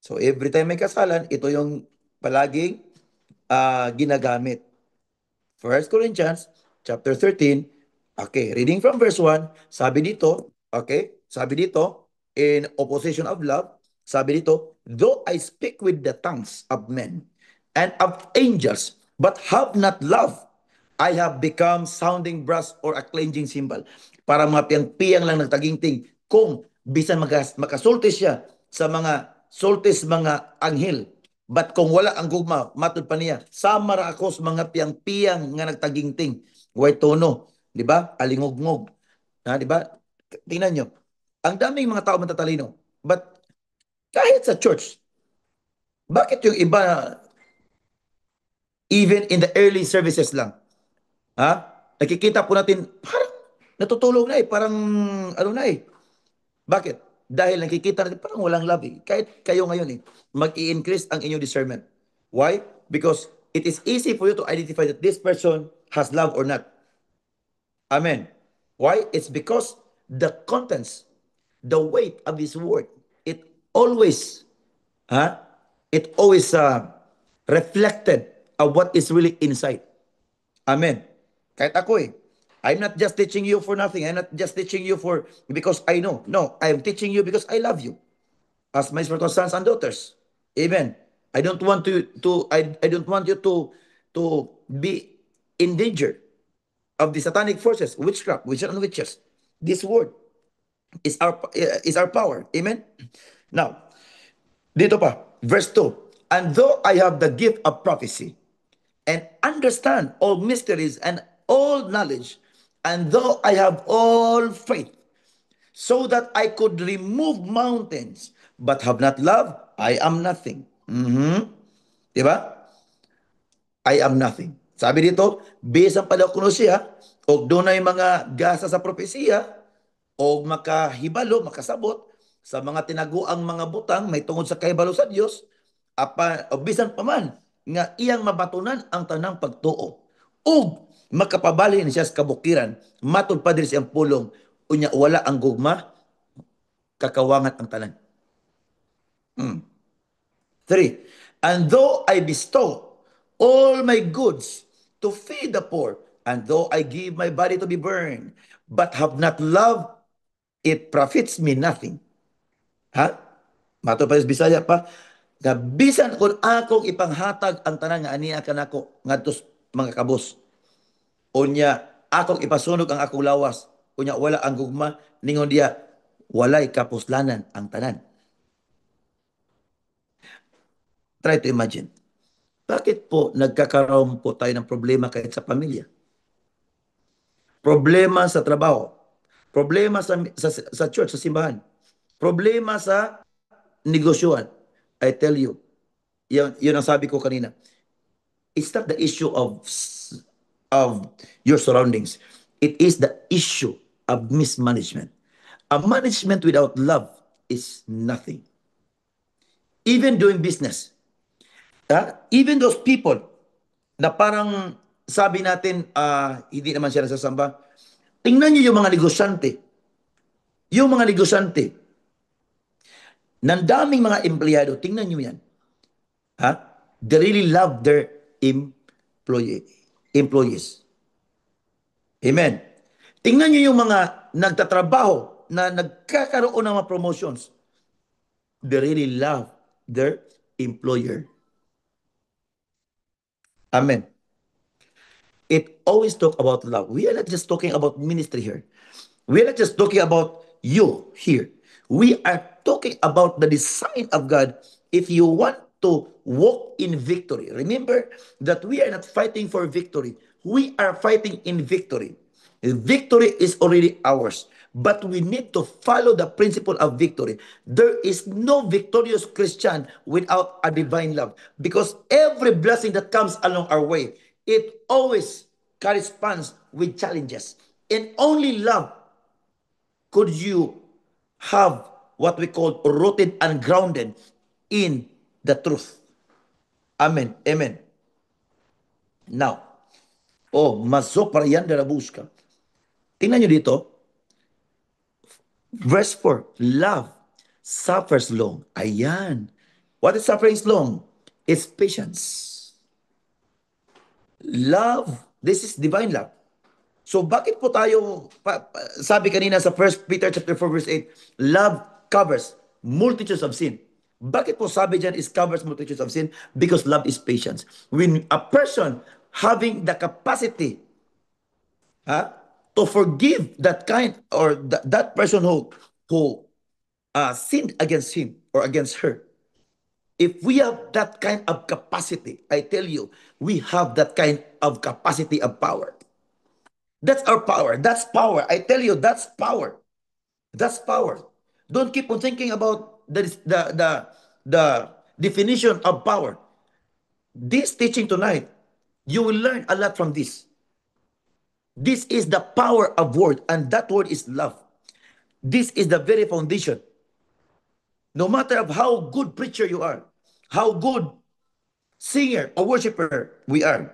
So every time may kasalan, ito yung palaging ginagamit. 1 Corinthians chapter 13, okay, reading from verse 1, sabi dito, okay, sabi dito, in opposition of love, sabi dito, though I speak with the tongues of men and of angels, but have not love, I have become sounding brass or a clanging cymbal. Para mga piyang-piyang lang nagtaginting, kung bisan makasultis siya sa mga sultis mga anghel, but kung wala ang gugma, matod pa niya, samara ako sa mga piyang-piyang nga nagtaginting. Way tono, di ba? Alingog-ngog. Di ba? Tingnan nyo. Ang daming mga tao matatalino. But kahit sa church, bakit yung iba, even in the early services lang, nakikita po natin, parang natutulog na eh, parang ano na eh. Bakit? Dahil nakikita natin parang walang love eh. Kahit kayo ngayon eh, mag-i-increase ang inyong discernment. Why? Because it is easy for you to identify that this person has love or not. Amen. Why? It's because the contents, the weight of this word, it always, huh? It always reflected of what is really inside. Amen. Kahit ako eh, I'm not just teaching you for nothing. I'm not just teaching you for because I know. No, I am teaching you because I love you as my spiritual sons and daughters. Amen. I don't want I don't want you to be in danger of the satanic forces, witchcraft, witches and witches. This word is our power. Amen. Now, dito pa, verse 2. And though I have the gift of prophecy and understand all mysteries and all knowledge, and though I have all faith, so that I could remove mountains, but have not love, I am nothing. Mhm. Di ba? I am nothing. Sabi dito, bisan pa daw kuno siya, og dunay mga gasa sa propesiya, og makahibalo, makasabot, sa mga tinaguang mga butang, may tungod sa kahibalo sa Dios, o bisan pa man, nga iyang mabatunan ang tanang pagtuo. Ug makapabalhin siya sa kabukiran, matod pa diri siyang pulong, unya wala ang gugma, kakawangat ang tanan. Mm. 3. And though I bestow all my goods to feed the poor, and though I give my body to be burned, but have not love, it profits me nothing. Ha? Mato pa sa Bisaya pa, nga bisan kung akong ipanghatag ang tanan nga aniya kanako ngadto mga kabos. Unya akong ipasunog ang akong lawas. Unya wala ang gugma ningon diya walay kapuslanan ang tanan. Try to imagine. Bakit po nagkakaroon po tayo ng problema kahit sa pamilya? Problema sa trabaho. Problema sa church, sa simbahan. Problema sa negosyohan. I tell you, yun ang sabi ko kanina. It's not the issue of your surroundings. It is the issue of mismanagement. A management without love is nothing. Even doing business. Even those people na parang sabi natin, hindi naman siya nasasamba. Tingnan niyo yung mga negosyante. Yung mga negosyante, ng daming mga empleyado, tingnan niyo yan. Ha? They really love their employees. Amen. Tingnan niyo yung mga nagtatrabaho na nagkakaroon ng mga promotions. They really love their employer. Amen. It always talk about love. We are not just talking about ministry here. We are not just talking about you here. We are talking about the design of God. If you want to walk in victory, remember that we are not fighting for victory. We are fighting in victory. Victory is already ours. But we need to follow the principle of victory. There is no victorious Christian without a divine love. Because every blessing that comes along our way, it always corresponds with challenges. And only love could you have what we call rooted and grounded in the truth. Amen. Amen. Now, maso parayan de la busca. Tingnan nyo dito, verse 4, love suffers long. Ayan. What is suffering long? It's patience. Love, this is divine love. So bakit po tayo, sabi kanina sa 1 Peter chapter 4 verse 8, love covers multitudes of sin. Bakit po sabi dyan is covers multitudes of sin? Because love is patience. When a person having the capacity to forgive that kind or that person who sinned against him or against her, if we have that kind of capacity, I tell you, we have that kind of capacity of power. That's our power. That's power. I tell you, that's power. That's power. Don't keep on thinking about the definition of power. This teaching tonight, you will learn a lot from this. This is the power of word, and that word is love. This is the very foundation. No matter of how good preacher you are, how good singer or worshiper we are,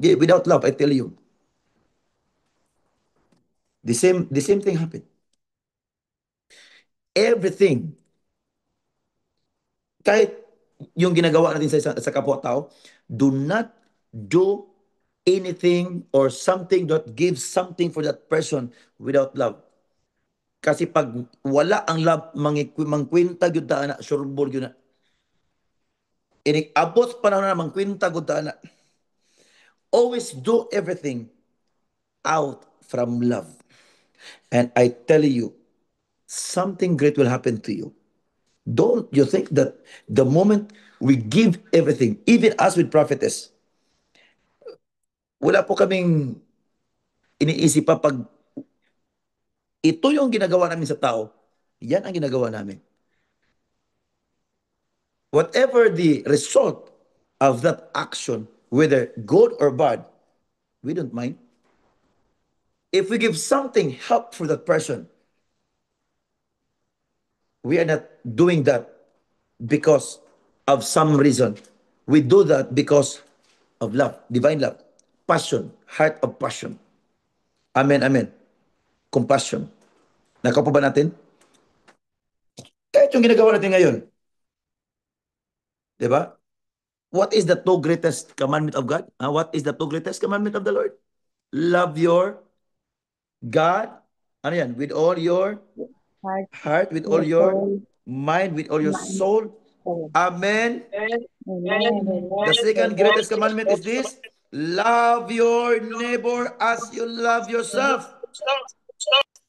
yeah, without love, I tell you, the same thing happened. Everything, kahit yung ginagawa natin sa kapwa-tao, do not do anything or something that gives something for that person without love. Kasi pag wala ang love, mangkwinta gyud ta na, surbol gyud na. Inik abot panahon na mangkwinta gyud ta na. Always do everything out from love. And I tell you, something great will happen to you. Don't you think that the moment we give everything, even as with prophetess, wala po kaming iniisip pa pag ito yung ginagawa namin sa tao, Yan ang ginagawa namin. Whatever the result of that action, whether good or bad, we don't mind. If we give something help for that person, we are not doing that because of some reason. We do that because of love, divine love, passion, heart of passion. Amen, amen. Compassion. Nakapo ba natin? Kahit yung ginagawa natin ngayon, di ba? What is the two greatest commandment of God? What is the two greatest commandment of the Lord? Love your God, ano yan? With all your Heart, heart, with all your your soul, mind, with all your mind, soul. soul. Amen. Amen. The second greatest commandment is this: love your neighbor as you love yourself.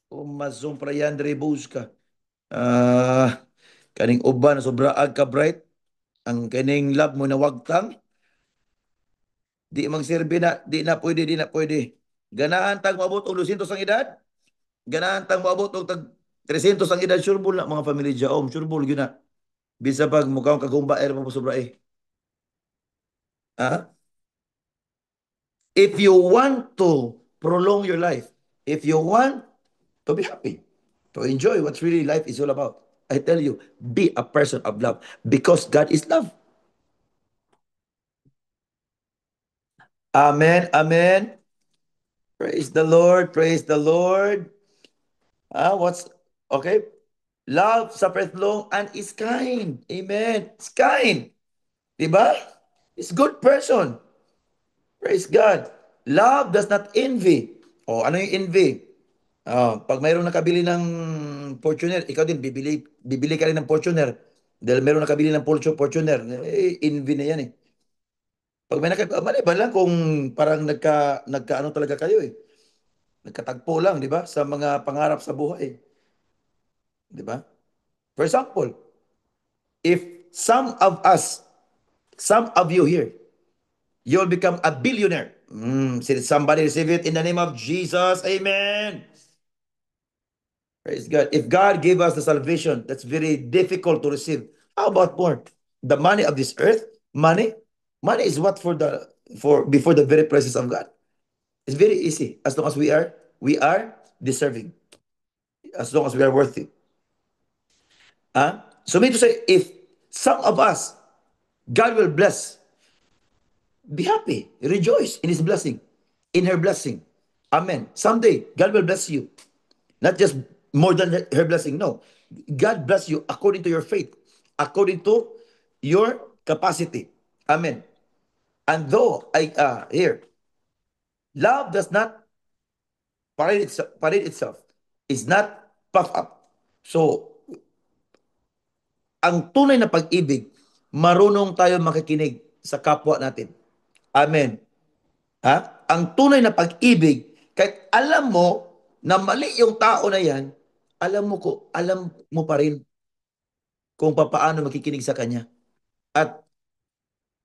Umazong prayan rebus ka. Ah, kaning uban sobra ag ka bright. Ang kaning love mo na wagtang, di magsilbi na, di na pwede. Ganahan tag maabot og 200 ang edad, ganahan tag maabot og tag 300 ang edad, surebol na mga family jaom, surebol gyud na. Bisa pag mukhang kagumba er mo sobra eh. Ah? If you want to prolong your life, if you want to be happy, to enjoy what really life is all about, I tell you, be a person of love because God is love. Amen. Amen. Praise the Lord. Praise the Lord. What's okay? Love suffereth long and is kind. Amen. It's kind. Diba? It's good person. Praise God. Love does not envy. O, ano yung envy? Pag mayroong nakabili ng Fortuner, ikaw din, bibili ka rin ng Fortuner. Dahil mayroong nakabili ng Fortuner, envy na yan eh. Pag may maliban lang kung parang nagka ano talaga kayo eh. Nagkatagpo lang, di ba? Sa mga pangarap sa buhay. Di ba? For example, if some of us, some of you here, you'll become a billionaire. Somebody receive it in the name of Jesus. Amen. Praise God. If God gave us the salvation, that's very difficult to receive. How about more? The money of this earth, money, money is what for before the very presence of God. It's very easy as long as we are deserving, as long as we are worthy. So mean to say, if some of us, God will bless, be happy, rejoice in His blessing, in her blessing. Amen. Someday, God will bless you. Not just more than her blessing. No. God bless you according to your faith, according to your capacity. Amen. And though here, love does not parade itself. It's not puff up. So, ang tunay na pag-ibig, marunong tayo makikinig sa kapwa natin. Amen. Ang tunay na pag-ibig, kahit alam mo na mali yung tao na yan, alam mo pa rin kung paano makikinig sa kanya. At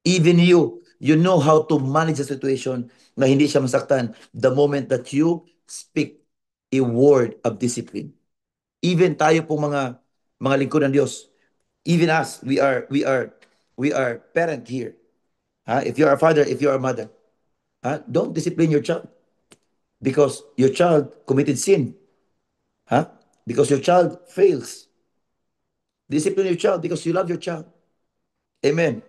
even you know how to manage the situation na hindi siya masaktan the moment that you speak a word of discipline. Even tayo pong mga lingkod ng Diyos, even us, we are parent here. If you are a father, if you are a mother, don't discipline your child because your child committed sin. Because your child fails. Discipline your child because you love your child. Amen.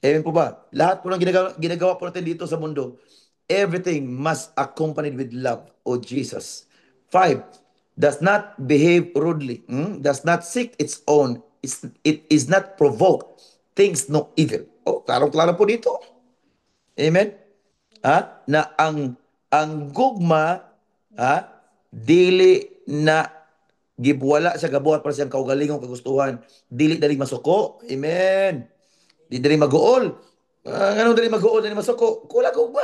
Amen po ba? Lahat po ng ginagawa po natin dito sa mundo, everything must accompanied with love. O Jesus. 5, does not behave rudely. Does not seek its own. It is not provoke. Things no evil. Klaro-klaro po dito. Amen? Na ang gugma, dili na gibwala sa gabuhat para siyang kaugalingong kagustuhan. Dili dali masuko. Amen. Di dali maguol. Anong dali maguol, dali masuko? Kula ko ba?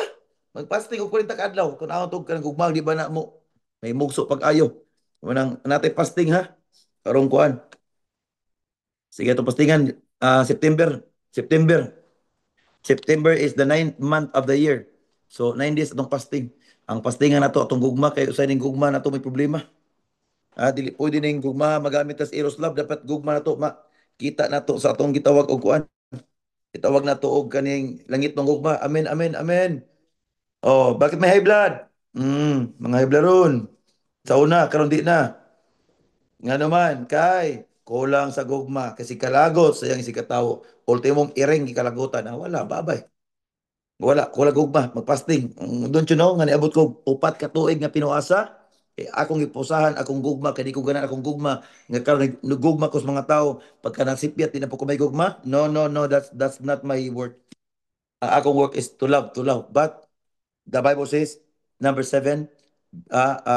Magpasting og 40 ka adlaw. Kung ako tog kanang gugma, di ba na mo? May mugso pag-ayo. Unang natay fasting ha. Karong kuan. Sige, itong pastingan. September. September. September is the 9th month of the year. So, 9 days itong fasting. Ang fastingan na to, itong gugma, kay usahay ng gugma na to may problema. Dili pwede ning gugma magamit as Eros Love, dapat gugma na to kita na to sa atong gitawag og kuan. Gitawag na to og kaning langit ng gugma. Amen, amen, amen. Oh, bakit may high blood? Mga high blood ron. Sa una, karon di na. Nga naman, kay kulang sa gugma kasi kalagot sa iyang sikatawo. Ultimong iring gikalagutan. Wala, babay. Wala, kulang gugma, magpasting. Don't you know, nga niabot ko upat ka tuig nga pinuasa. Akong ipusahan, akong gugma, kaya di ko ganan akong gugma. Nga karon nagugma ko sa mga tao. Pagka nasipyat, di na po ko may gugma. No, no, no, that's not my work. Ang akong work is to love, to love. But the Bible says, number 7,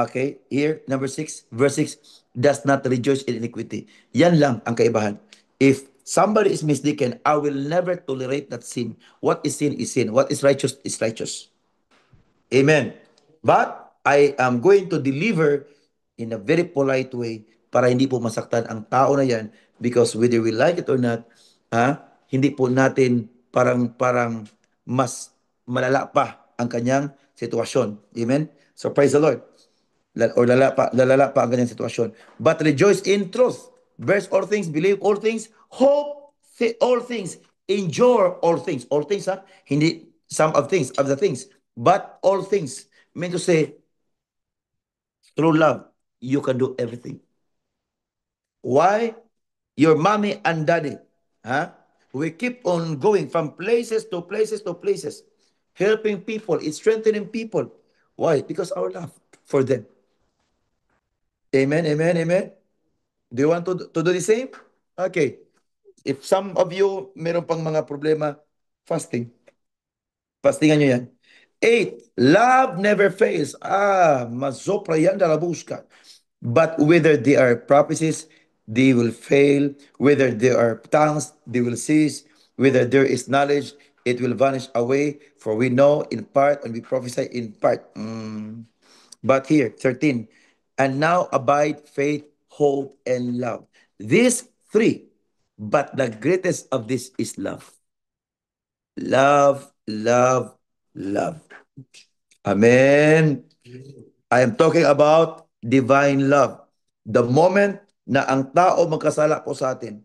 okay, here, number 6, verse 6, does not rejoice in iniquity. Yan lang ang kaibahan. If somebody is mistaken, I will never tolerate that sin. What is sin is sin. What is righteous is righteous. Amen. But I am going to deliver in a very polite way para hindi po masaktan ang tao na yan because whether we like it or not, hindi po natin parang mas malala pa ang kanyang sitwasyon. Amen? So praise the Lord. Or lalala pa ang kanyang sitwasyon. But rejoice in truth. Verse all things, believe all things, hope all things, endure all things. All things, ha? Hindi some of the things. But all things. Mean to say, through love, you can do everything. Why? Your mommy and daddy, huh? We keep on going from places to places to places, helping people, it's strengthening people. Why? Because our love for them. Amen, amen, amen. Do you want to do the same? Okay. If some of you meron pang mga problema, fasting. Fastingan nyo yan. 8, love never fails. Masopra yan dalabuska. But whether they are prophecies, they will fail. Whether they are tongues, they will cease. Whether there is knowledge, it will vanish away. For we know in part and we prophesy in part. But here, 13, and now abide faith, hope, and love. These three, but the greatest of this is love. Love, love, love. Amen. I am talking about divine love. The moment na ang tao magkasala po sa atin,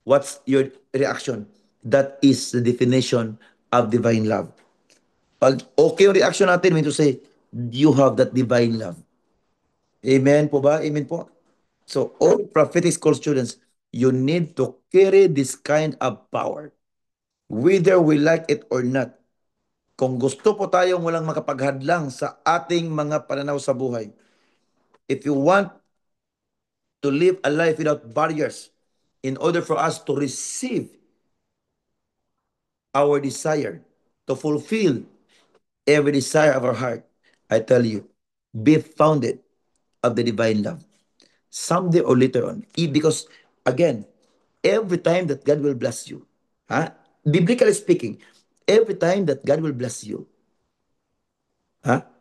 what's your reaction? That is the definition of divine love. Pag okay yung reaction natin, mean to say, you have that divine love. Amen po ba? Amen po. So all prophetic school students, you need to carry this kind of power. Whether we like it or not. Kung gusto po tayong walang makapaghadlang sa ating mga pananaw sa buhay, if you want to live a life without barriers, in order for us to receive our desire, to fulfill every desire of our heart, I tell you, be founded of the divine love. Someday or later on. Because, again, every time that God will bless you, biblically speaking, every time that God will bless you,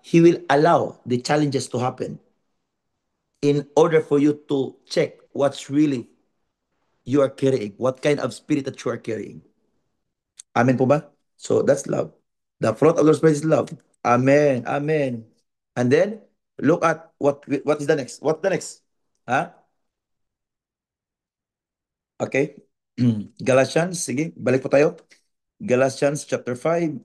He will allow the challenges to happen in order for you to check what's really you are carrying, what kind of spirit that you are carrying. Amen po ba? So that's love. The fruit of the Spirit is love. Amen. Amen. And then, look at what is the next? What's the next? Ha? Okay. Galatians, sige, balik po tayo. Galatians chapter 5,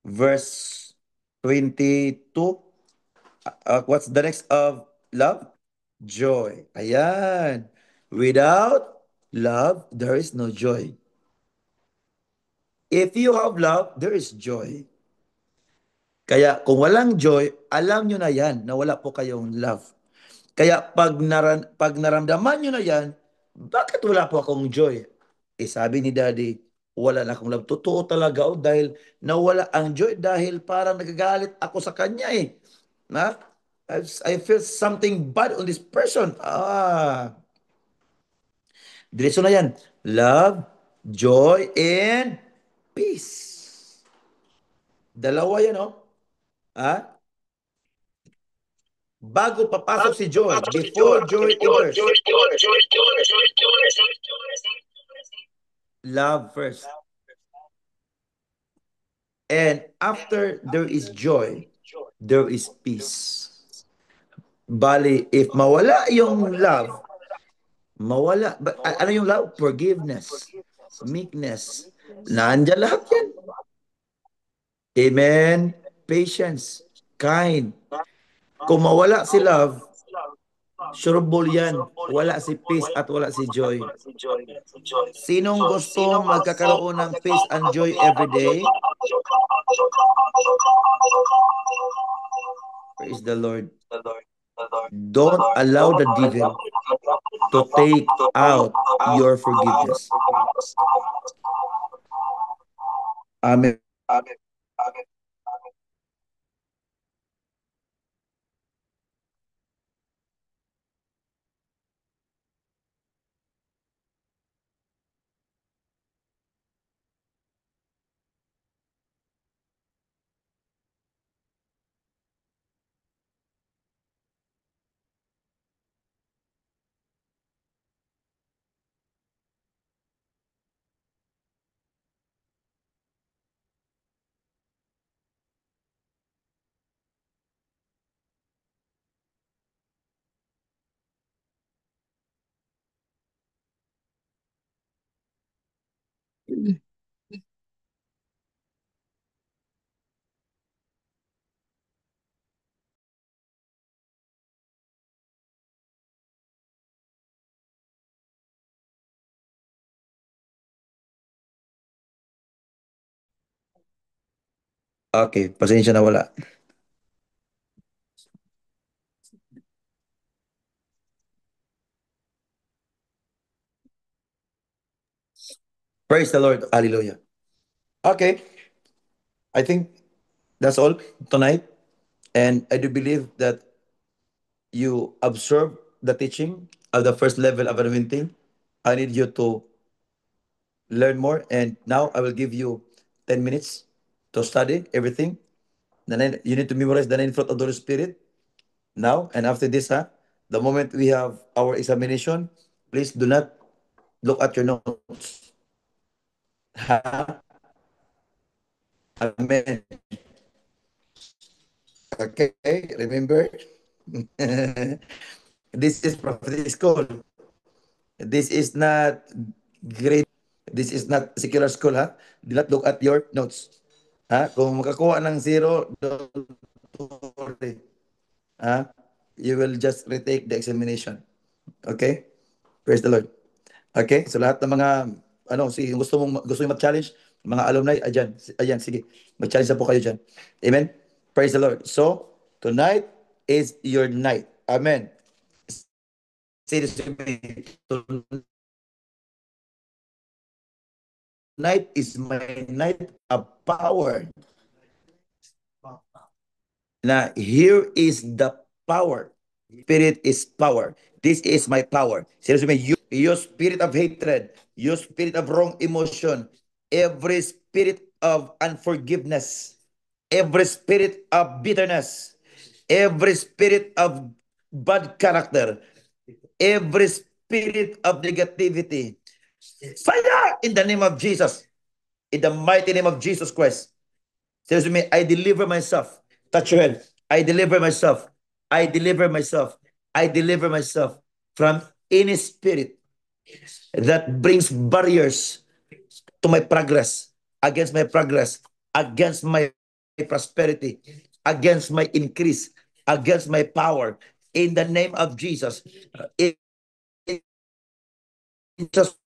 verse 22. What's the next of love? Joy. Ayan. Without love, there is no joy. If you have love, there is joy. Kaya kung walang joy, alam nyo na yan na wala po kayong love. Kaya pag naramdaman nyo na yan, bakit wala po akong joy? Sabi ni Daddy, wala na akong love. Totoo talaga, dahil nawala ang joy dahil parang nagagalit ako sa kanya eh. Na? I feel something bad on this person. Diretso na yan. Love, joy, and peace. Dalawa yan, oh. Ah? Bago papasok si joy, before joy enters, love first. And after there is joy, there is peace. Bali, if mawala yung love, mawala. Ano yung love? Forgiveness, meekness. Nandiyan lahat yan. Amen. Patience, kind. Kung mawala si love, sureball yan. Wala si peace at wala si joy. Sinong gustong magkakaroon ng peace and joy every day? Praise the Lord. Don't allow the devil to take out your forgiveness. Amen. Okay, pasensya na wala. Praise the Lord. Hallelujah. Okay, I think that's all tonight. And I do believe that you observe the teaching of the first level of anointing. I need you to learn more. And now I will give you 10 minutes to study everything. Then you need to memorize the nine fruit of the Holy Spirit now. And after this, the moment we have our examination, please do not look at your notes. Ha? Amen. Okay, remember? This is prophetic school. This is not grade. This is not secular school, ha? Do not look at your notes. Ha? Kung makakuha ng zero, don't worry. Ha? You will just retake the examination. Okay? Praise the Lord. Okay? So lahat ng mga si gusto mong mag-challenge, mga alumni, ayan, sige. Mag-challenge na po kayo diyan. Amen. Praise the Lord. So, tonight is your night. Amen. Say this with me. Tonight is my night of power. Now, here is the power. Spirit is power. This is my power. Seriously, your spirit of hatred, your spirit of wrong emotion, every spirit of unforgiveness, every spirit of bitterness, every spirit of bad character, every spirit of negativity, fire in the name of Jesus, in the mighty name of Jesus Christ. Says to me, I deliver myself. Touch your head. I deliver myself. I deliver myself. I deliver myself from any spirit that brings barriers to my progress, against my prosperity, against my increase, against my power. In the name of Jesus, in Jesus'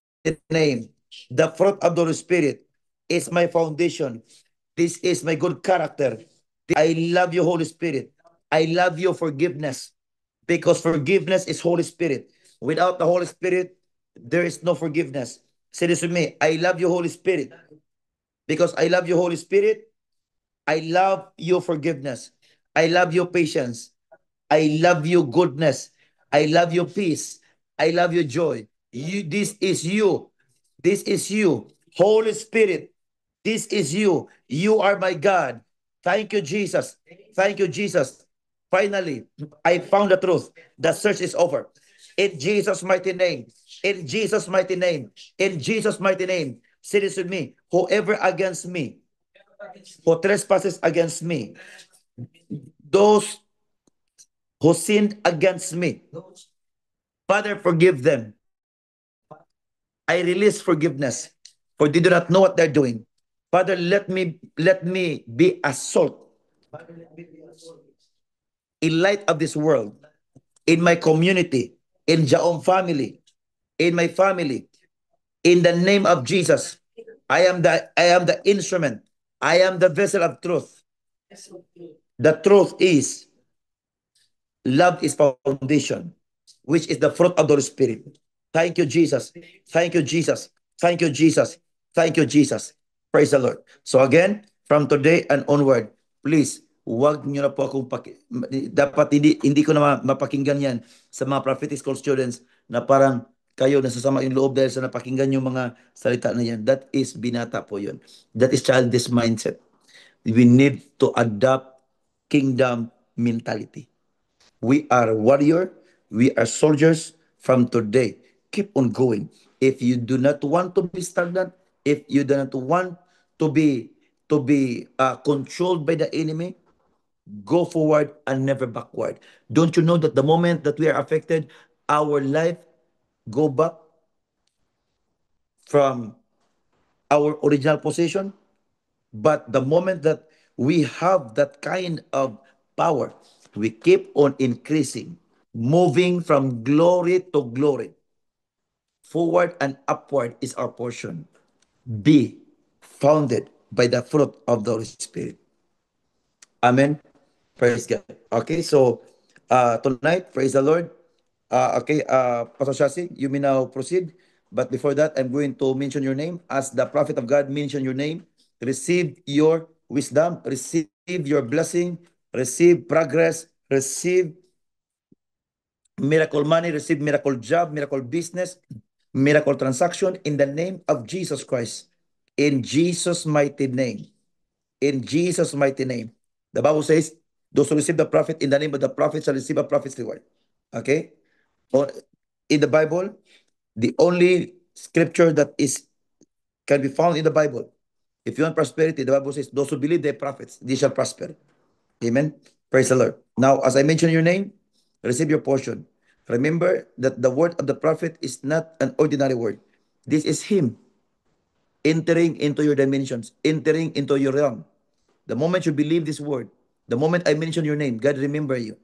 name, the fruit of the Holy Spirit is my foundation. This is my good character. I love you, Holy Spirit. I love your forgiveness because forgiveness is Holy Spirit. Without the Holy Spirit, there is no forgiveness. Say this with me. I love you, Holy Spirit. Because I love you, Holy Spirit, I love your forgiveness. I love your patience. I love your goodness. I love your peace. I love your joy. This is you. This is you. Holy Spirit, this is you. You are my God. Thank you, Jesus. Thank you, Jesus. Finally, I found the truth. The search is over. In Jesus' mighty name. In Jesus' mighty name. In Jesus' mighty name. Say this with me. Whoever against me, who trespasses against me, those who sinned against me. Father, forgive them. I release forgiveness, for they do not know what they're doing. Father, let me be a salt, a light of this world, in my community, in Jaom family, in my family, in the name of Jesus. I am the instrument. I am the vessel of truth. The truth is love is foundation, which is the fruit of the Holy Spirit. Thank you, Jesus. Thank you, Jesus. Thank you, Jesus. Thank you, Jesus. Praise the Lord. So again, from today and onward, please, huwag niyo na po akong dapat hindi ko na mapakinggan yan sa mga prophetic school students na parang kayo nasasama yung loob dahil sa napakinggan yung mga salita na yan. That is binata po yun. That is childish mindset. We need to adopt kingdom mentality. We are warrior. We are soldiers from today. Keep on going. If you do not want to be stagnant, if you do not want to be controlled by the enemy, go forward and never backward. Don't you know that the moment that we are affected, our life go back from our original position? But the moment that we have that kind of power, we keep on increasing, moving from glory to glory. Forward and upward is our portion. Be founded by the fruit of the Holy Spirit. Amen. Praise God. Okay, so tonight, praise the Lord. Okay, Pastor Shasi, you may now proceed. But before that, I'm going to mention your name. As the prophet of God mention your name, receive your wisdom, receive your blessing, receive progress, receive miracle money, receive miracle job, miracle business, miracle transaction in the name of Jesus Christ. In Jesus' mighty name. In Jesus' mighty name. The Bible says, those who receive the prophet in the name of the prophet shall receive a prophet's reward. Okay? Or in the Bible, the only scripture that is can be found in the Bible. If you want prosperity, the Bible says, those who believe they're prophets, they shall prosper. Amen. Praise the Lord. Now, as I mentioned your name, receive your portion. Remember that the word of the prophet is not an ordinary word. This is him entering into your dimensions, entering into your realm. The moment you believe this word, the moment I mention your name, God remember you.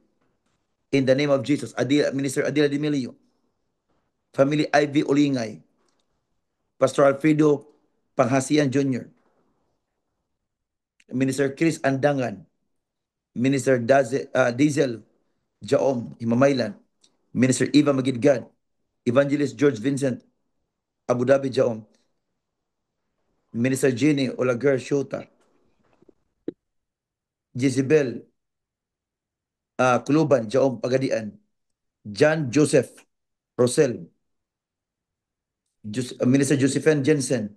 In the name of Jesus, Minister Adila Dimilio, Family Ivy Olingay, Pastor Alfredo Panghasian Jr., Minister Chris Andangan, Minister Diesel Jaom Himamaylan, Minister Eva Magidgan, Evangelist George Vincent Abu Dhabi Jaom, Minister Jenny Olagar Shota, Jezebel Kuluban Jaom Pagadian, John Joseph Rosel, Minister Josephine Jensen,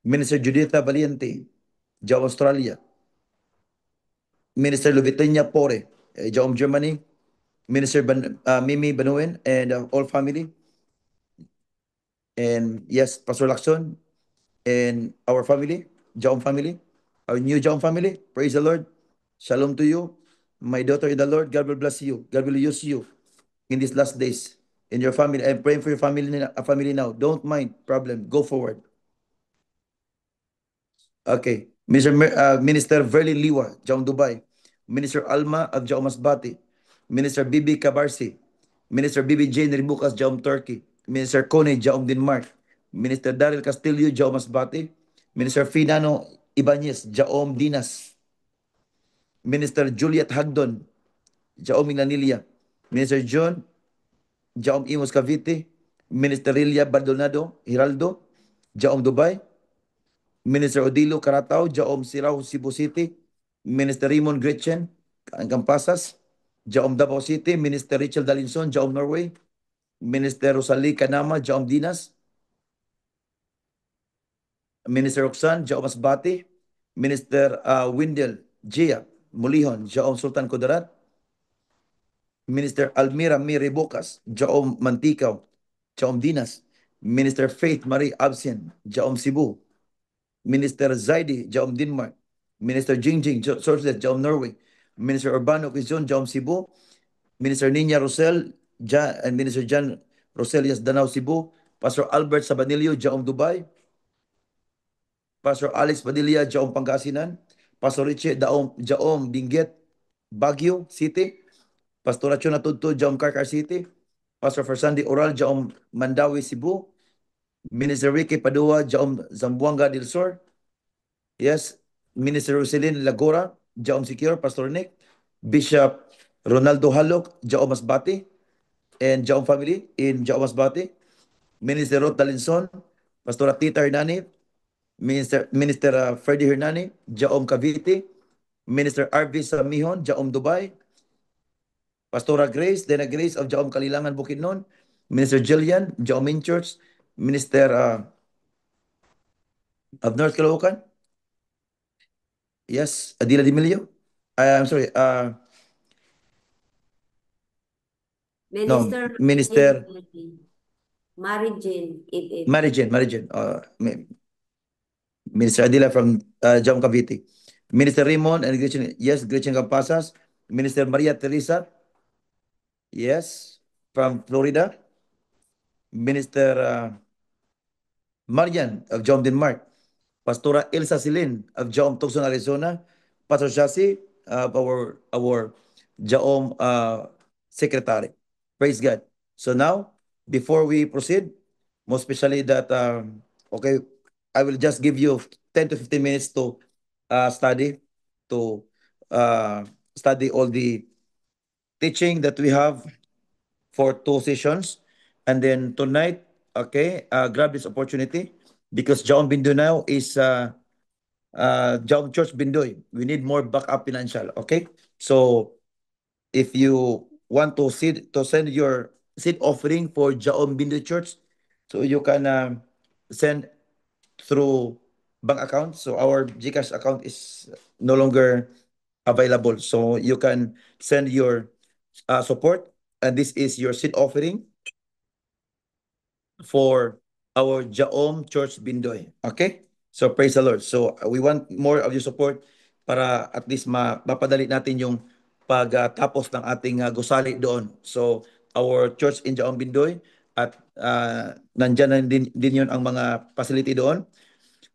Minister Juditha Valiente, Jaom Australia, Minister Luvitenia Pore, Jaom Germany, Minister Mimi Banuen and all family, and yes, Pastor Lacson and our family, Jaom family, our new Jaom family. Praise the Lord. Shalom to you. My daughter in the Lord, God will bless you. God will use you in these last days. In your family, I'm praying for your family now. Don't mind problem. Go forward. Okay. Minister Verly Liwa, Jaom Dubai. Minister Alma of Jaom Masbati. Minister Bibi Kabarsi. Minister Bibi Jane Ribukas, Jaom Turkey. Minister Kone, Jaom Denmark. Minister Daryl Castillo, Jaom Masbati. Minister Finano Ibanez, Jaom Dinas. Minister Juliet Hagdon, Jaom Inanilia. Minister John, Jaom Imos Cavite. Minister Rilia Baldonado, Hiraldo, Jaom Dubai. Minister Odilo Caratao, Jaom Sirao, Cebu City. Minister Raymond Gretchen, Campasas, Jaom Davao City. Minister Rachel Dalinson, Jaom Norway. Minister Rosalie Kanama, Jaom Dinas. Minister Roxanne, Jaom Masbati. Minister Windel Gia Mulihon, Jaom Sultan Kudarat. Minister Almira Miri Bocas, Jaom Manticaw, Jaom Dinas. Minister Faith Marie Absent, Jaom Cebu. Minister Zaidi, Jaom Denmark. Minister Jingjing Sorcelet, Jaom Norway. Minister Urbano Quezon, Jaom Cebu. Minister Nina Rosel, and Minister John Roselias Danao, Cebu, Pastor Albert Sabanillo, Jaom Dubai, Pastor Alex Padilla, Jaom Pangasinan, Pastor Richie Jaom Benguet, Baguio City, Pastor Chona Tudto, Jaom Carcar City, Pastor Fersandi Oral, Jaom Mandawi, Cebu, Minister Ricky Padua, Jaom Zamboanga del Sur, yes, Minister Roselyn Lagora, Jaom Secure, Pastor Nick, Bishop Ronaldo Halok, Jaom Masbati, and Jaom family in Jaom Masbati, Minister Rod Dalinson, Pastor Tita Hernani, Minister Freddy Hernani, Jaom Cavite, Minister RV Samihon, Jaom Dubai, Pastora Grace, Dena Grace of Jaom Kalilangan, Bukidnon, Minister Jillian, Jaom In Church, Minister of North Caloocan, yes, Adila Dimilio. I'm sorry, no, Minister Minister Mary Jane, it. Marijen, Minister Adila from Jaom Cavite, Minister Raymond and Gretchen, yes, Gretchen Campasas, Minister Maria Teresa, yes, from Florida, Minister Marian of Jaom Denmark, Pastora Elsa Silin of Jaom Tucson, Arizona, Pastor Shasi, our Jaom secretary. Praise God. So now, before we proceed, most especially that, okay, I will just give you 10 to 15 minutes to study, to uh, study all the teaching that we have for 2 sessions. And then tonight, okay, grab this opportunity because John Bindu now is John Church Bindoy. We need more backup financial, okay? So if you want to send your seed offering for Jaom Bindoy Church, so you can send through bank account. So our GCash account is no longer available. So you can send your support, and this is your seed offering for our Jaom Church Bindoy. Okay? So praise the Lord. So we want more of your support para at least mapadali natin yung pagtapos ng ating gusali doon. So our church in Jaom Bindoy at nandyan na din yun ang mga facility doon.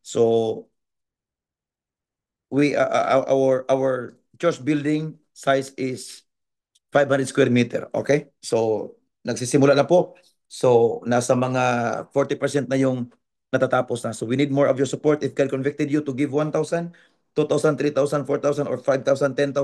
So our church building size is 500 square meter. Okay? So, nagsisimula na po. So, nasa mga 40% na yung natatapos na. So, we need more of your support. If God convicted you to give 1,000, 2,000, 3,000, 4,000, or 5,000, 10,000,